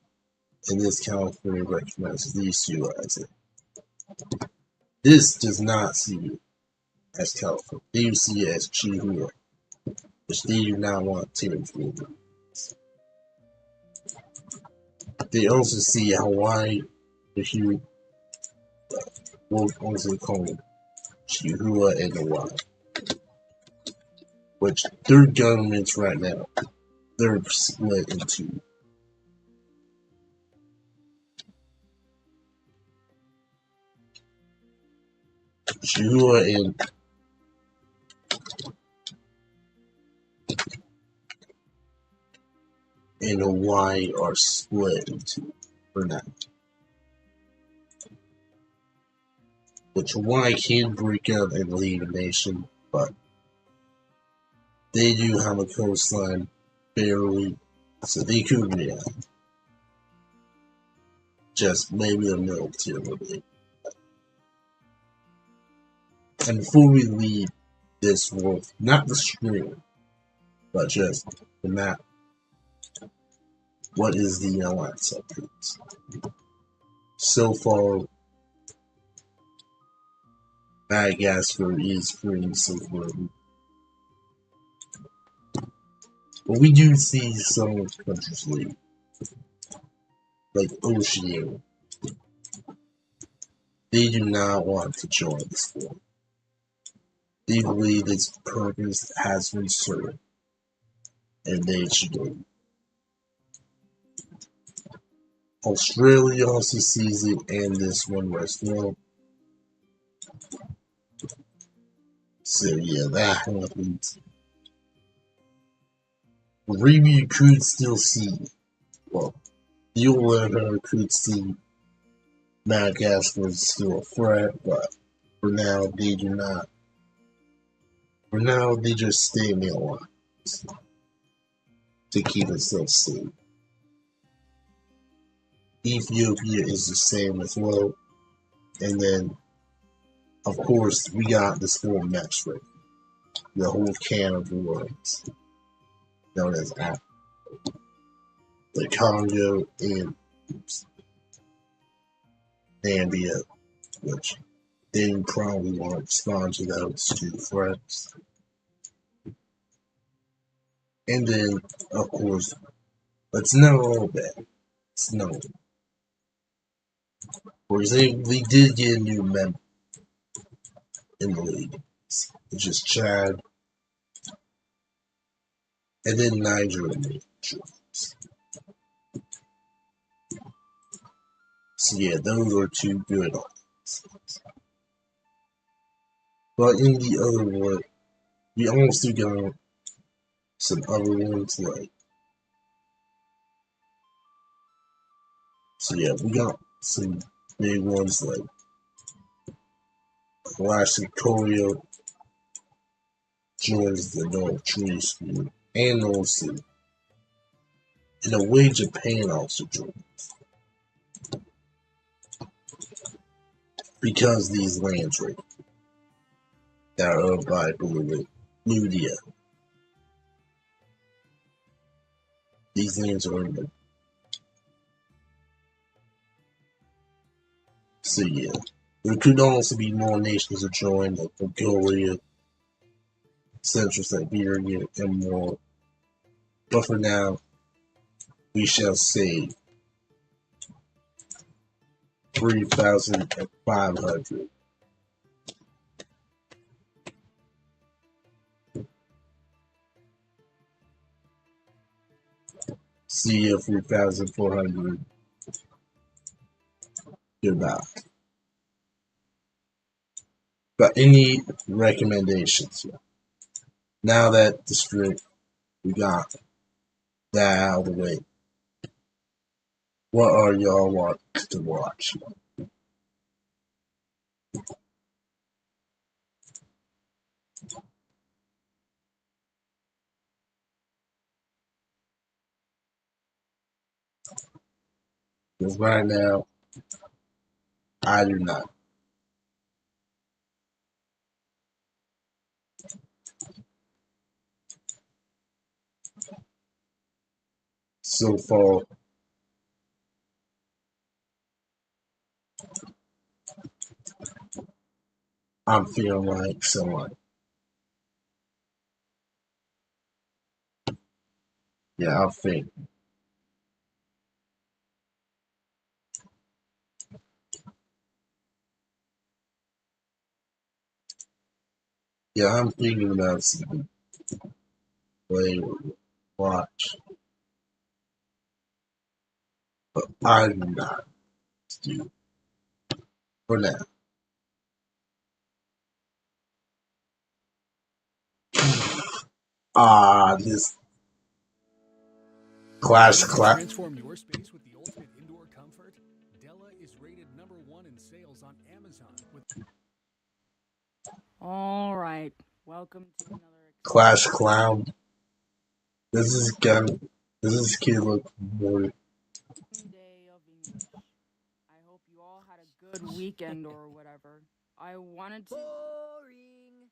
and this California recognizes these two as it. This does not see it as California. They see it as Chihuahua, which they do not want territory. They also see Hawaii, which you will also call Chihuahua and Hawaii, which their governments right now, they're split into. Chihuahua and Hawaii are split into for now. Which Hawaii can break up and lead a nation, but they do have a coastline barely, so they could react. just maybe a middle tier movie. And before we leave this world, not the stream, but just the map, what is the alliance updates? So far, Madagascar is free so far. But we do see some countries leave, like Oceania. They do not want to join this war. They believe its purpose has been served, and they should go. Australia also sees it, and this one as well. So yeah, that happens. Review could still see, well, the older could see Madagascar is still a threat, but for now they do not. For now, they just stay in the alliance to keep themselves safe. Ethiopia is the same as well, and then of course we got this whole mess right, the whole can of worms known as Africa, the Congo and Zambia, which they probably won't respond to those two threats. And then, of course, it's not all bad. It's not. For example, we did get a new member in the league, which is Chad, and then Niger and Niger. So yeah, those are two good options. But in the other one, we also got some other ones like, so yeah, we got some big ones like Classic Korea joins the North Tree School, and also, in a way, Japan also joins. Because these lands right that are owned by Ludia, these lands are in the. So yeah, there could also be more nations to join, like Mongolia, Central Siberia, and more. But for now, we shall say 3,500. See you 3,400. Goodbye. But any recommendations? Now that the stream, we got that out of the way, what are y'all want to watch? Because right now, I do not. So far, I'm feeling like someone. Yeah, I think. Yeah, I'm thinking about some play or watch, but I do not do for now. This Clash. Transform your space with the ultimate indoor comfort. Della is rated #1 in sales on Amazon. All right, welcome to another Clash Clown. This is kid look more. exciting day of English. weekend or whatever. I wanted to. Boring.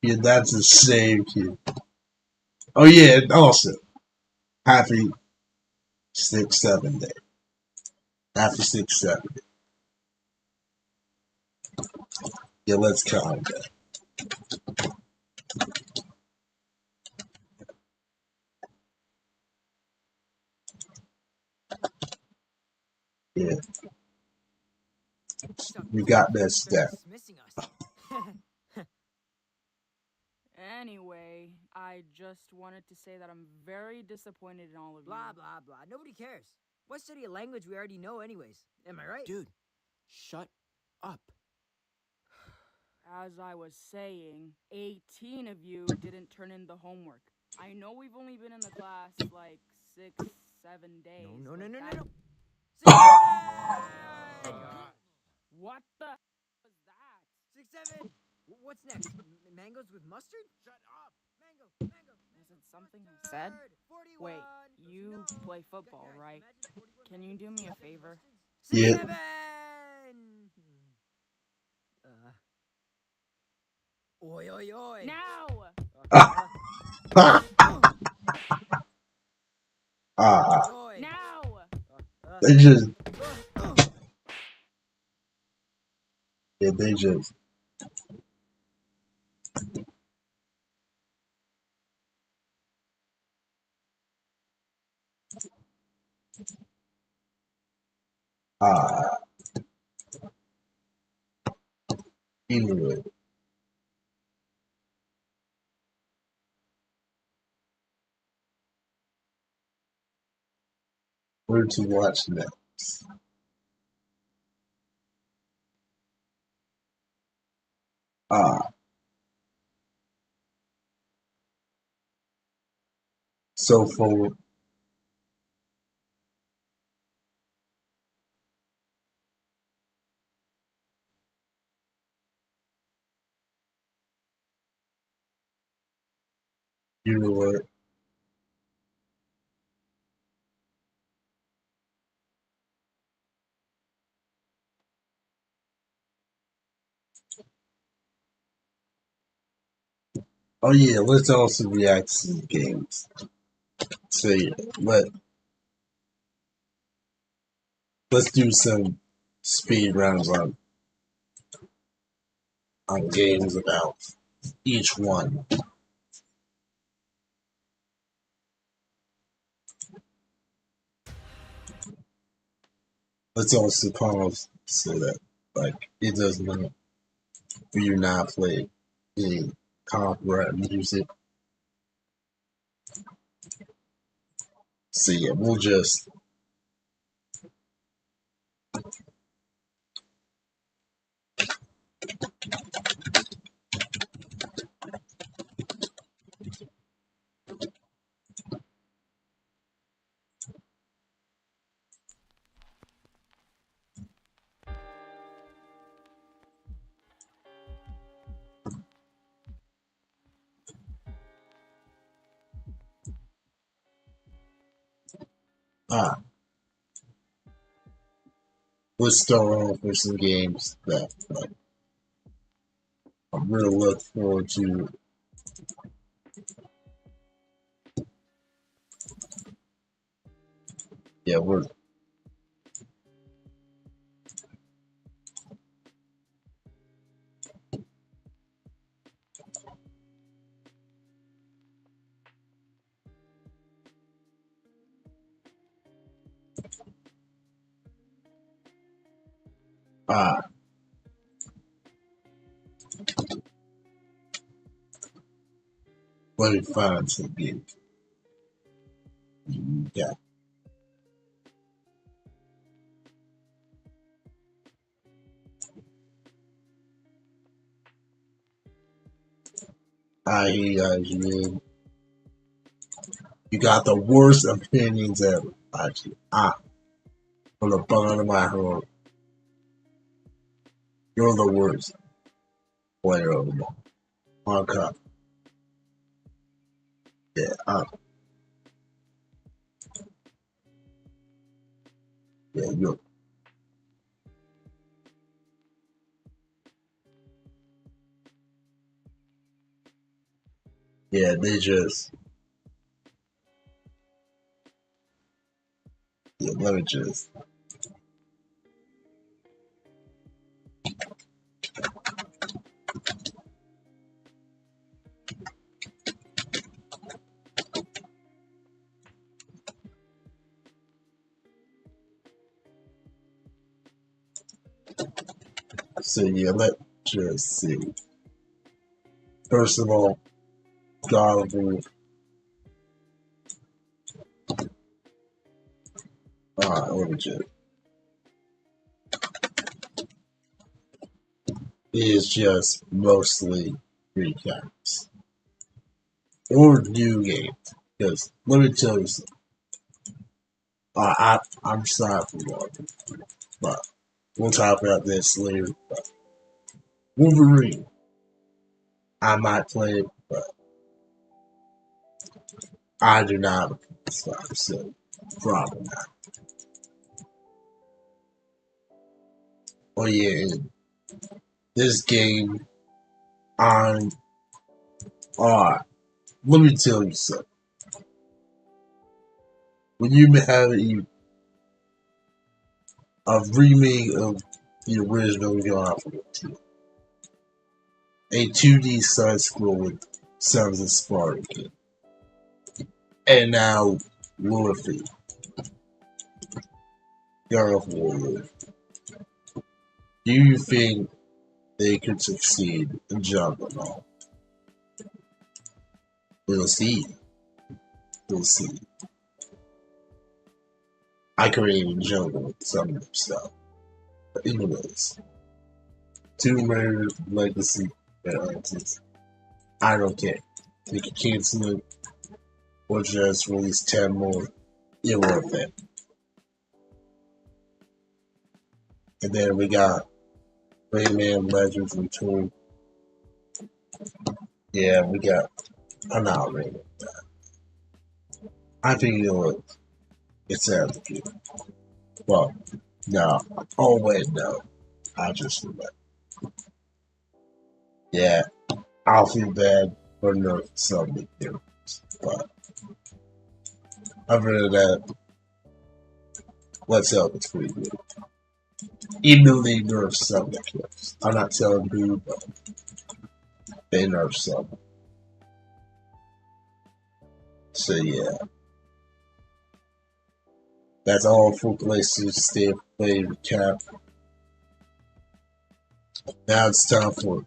Yeah, that's a shame, kid. Oh yeah, and also happy 6-7 day. Happy 6-7. Yeah, let's count that. Yeah, we got that step. Dismissing us. Anyway, I just wanted to say that I'm very disappointed in all of Blah you. blah blah. Nobody cares. What study a language we already know anyways? Am I right? Dude, shut up. As I was saying, 18 of you didn't turn in the homework. I know we've only been in the class like 6, 7 days. No. but No. that- 6-7. What the was that? 6-7. What's next? Mangoes with mustard? Shut up. Mango. Was it something he said? 41. Wait, Don't you know? play football, Guys, right? imagine 41 Can you do me a favor? Yeah. 6-7. Oi, oi, oi. Now! Oi. Now! They just, yeah, they just. Anyway, where to watch next? So for you know what? Oh yeah, let's also react to the games. So yeah, let's do some speed rounds on games about each one. Let's also pause so that like it does not we do not play any copyright music. So yeah, we'll just ah let's start off with some games that like I'm really looking forward to. Yeah, we're ah let me find some games. Yeah, I hear you guys, man. You got the worst opinions ever. Actually, from the bottom of my heart, you're the worst player of them all. On cup. Yeah, Yeah, you. Yeah, they just. Yeah, let me just. So yeah, let's just see. First of all, God of War. Alright, let me just. Is just mostly recaps or new games. Because let me tell you something. I'm sorry for Marvel, but we'll talk about this later. But Wolverine, I might play it, but I do not have a PS5, so probably not. Oh yeah, and this game, I'm alright. Let me tell you something. When you have a remake of the original God of War 2, a 2D side-scrolling Sons of Sparta, and now Luffy, God of War, do you think they could succeed in juggling all? We'll see. We'll see. I could even juggle some of the stuff. But anyways, Tomb Raider Legacy Advances. I don't care. They can cancel it or just release 10 more. It worth it. And then we got Rayman Legends Retold. Yeah, we got. I'm not Rayman. I think it's everything. Well, no. Oh, wait, no. I just remember. Yeah, I'll feel bad for nerfing some of the characters. But other than that, let's help it's pretty good. Even though they nerf some of the characters. I'm not telling who, but they nerf some. So yeah. That's all for places to stay play recap. Now it's time for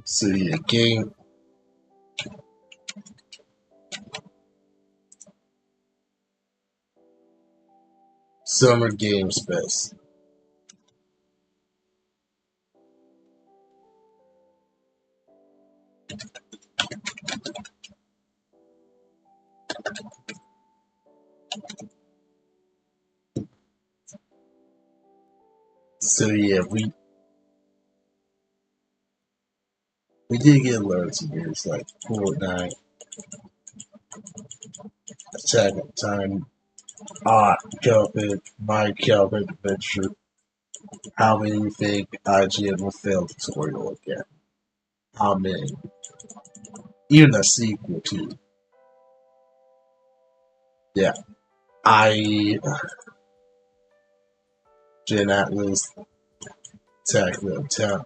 so yeah, game Summer Games Fest. So yeah, we did get loads of games like Fortnite, Attack on Time, Cuphead, Minecraft Adventure. How many you think IGN will fail tutorial again? How many? Even a sequel to. Yeah. Gen Atlas, Attack on Time,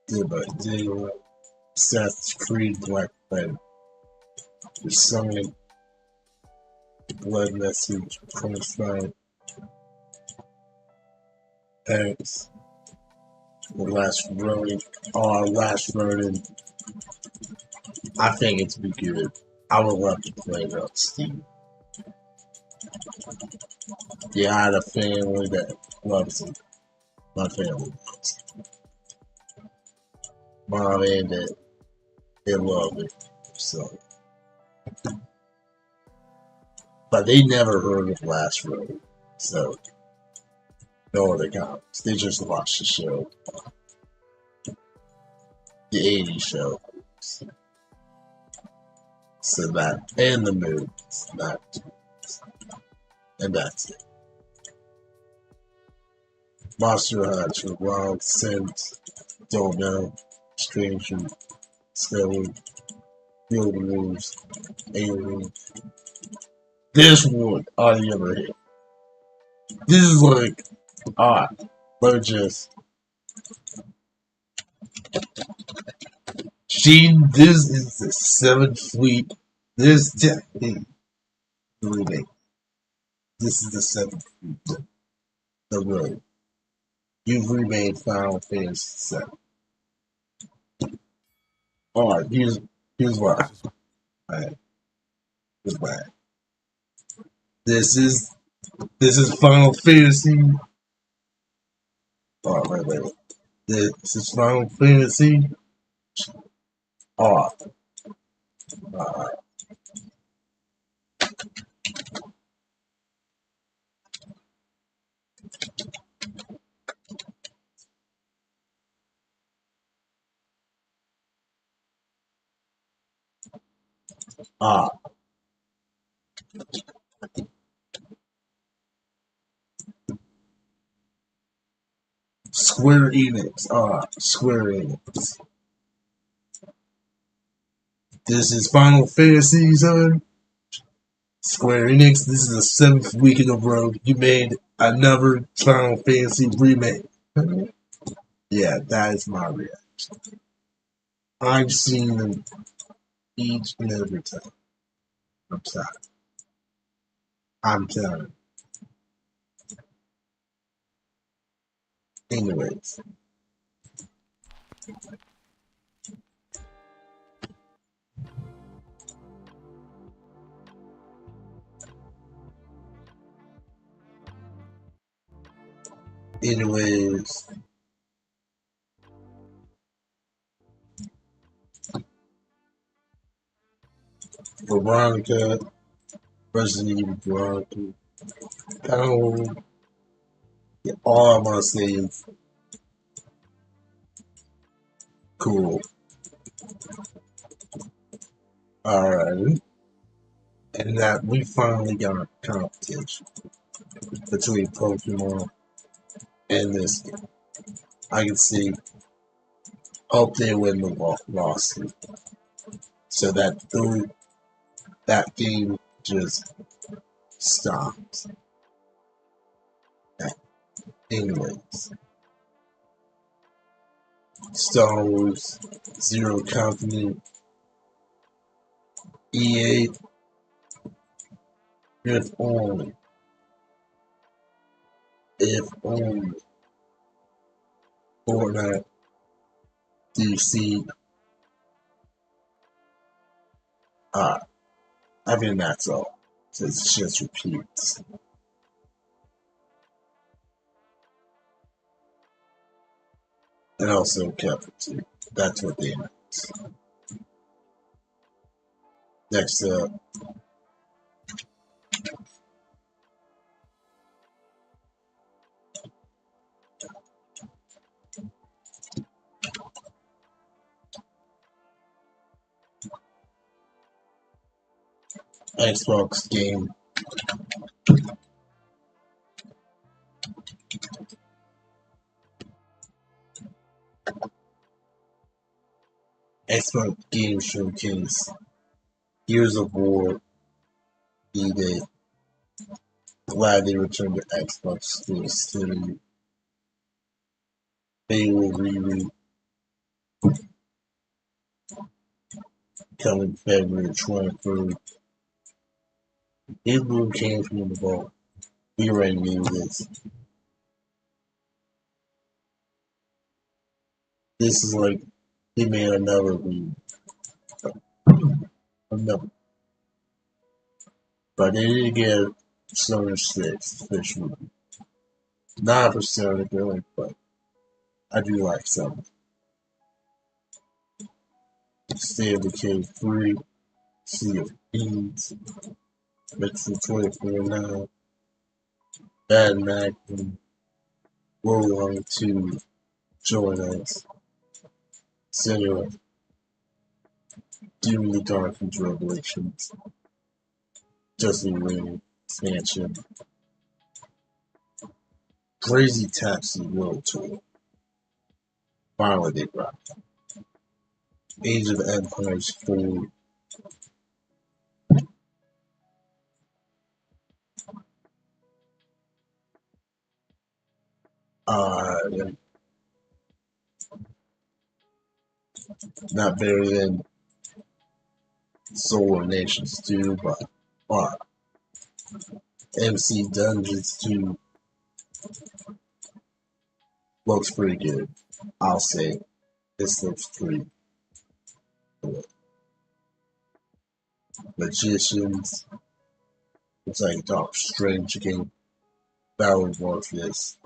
Dead by Daylight, Assassin's Creed Black Flag, The Summon, Blood Message, Promised X, The Last Ronin. Oh, Last Ronin. I think it's be good. I would love to play it on Steam. Yeah, I had a family that loves it. My family loves it. Mom and dad, they love it. So, but they never heard of Last Ronin. So, No other comics. They just watch the show, the '80s show. So that and the movies, and that's it. Monster Hunter, Wild Sense, Don't Know, Stranger, Discovery, Field Rules, Alien. This one I ever hit. This is like but just this is the 7th week. This definitely the remake. This is the 7th week. The road. You've remade Final Fantasy VII. Alright, here's why. Alright, here's why. This is Final Fantasy. Oh wait. This is Final Fantasy. Oh, uh, ah, Square Enix. Square Enix. This is Final Fantasy, son. Square Enix. This is the 7th week in a row you made another Final Fantasy remake. Yeah, that is my reaction. I've seen them each and every time. I'm sorry. I'm telling you. Anyways. Anyways. Veronica. Resident Evil Veronica. All I want to say is cool. Alright. And that we finally got a competition between Pokemon and this game. I can see up there with the lawsuit. So that game just stopped. Anyways. Star Wars, Zero Company, EA, if only, Fortnite, DC, I mean that's all. So it's just repeats. And also Kevin too. That's what they announced. Next up, Xbox game. Xbox Game Showcase. Gears of War. E-Day. Glad they returned to Xbox Studio. Halo reboot coming February 23rd. Halo came from the vault. We already knew this. This is like he made another reboot. Another. But they didn't get Persona 6 officially. Not a Persona really, but I do like some. State of Decay 3, Sea of Thieves, Metro 24 now, Bad Magnum, will want to join us. Center during the Dark Age Revelations, Justin Ring expansion, Crazy Taxi World Tour, Finally they dropped. Age of Empires 4, and not better than Solar Nations 2, but MC Dungeons 2 looks pretty good. I'll say this looks pretty good. Magicians, looks like Doctor Strange game, Battle of Morpheus,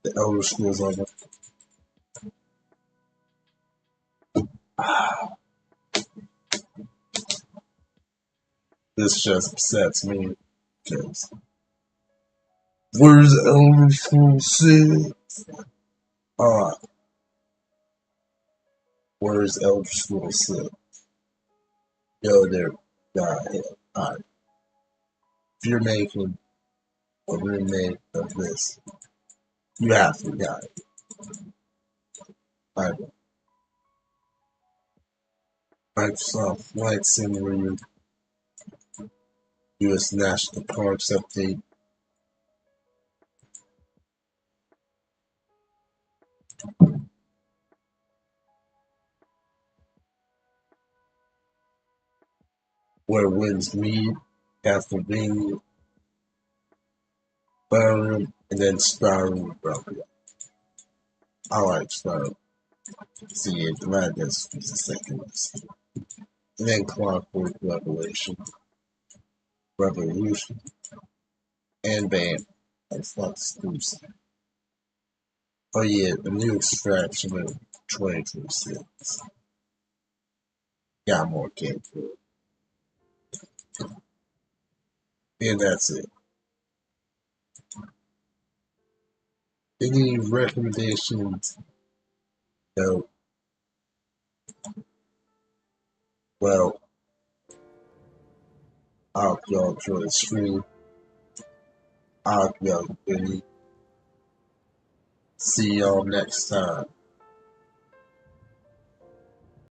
the Elder Scrolls on it. This just upsets me because where's Elder Scrolls 6? Where's Elder Scrolls 6? Yo, there, if you're making a remake of this, you have to, Microsoft Flight Simulator, US National Parks update, Where Winds Meet, Castlevania, Skyrim, and then Skyrim Rebellion. I like Skyrim. See, glad that's the second list. And then Clockwork Revolution, and Bam. That's not exclusive. Oh yeah, the new extraction of 2026. Got more gameplay. And that's it. Any recommendations? No. Well, I hope y'all enjoy the stream. I hope y'all really see y'all next time.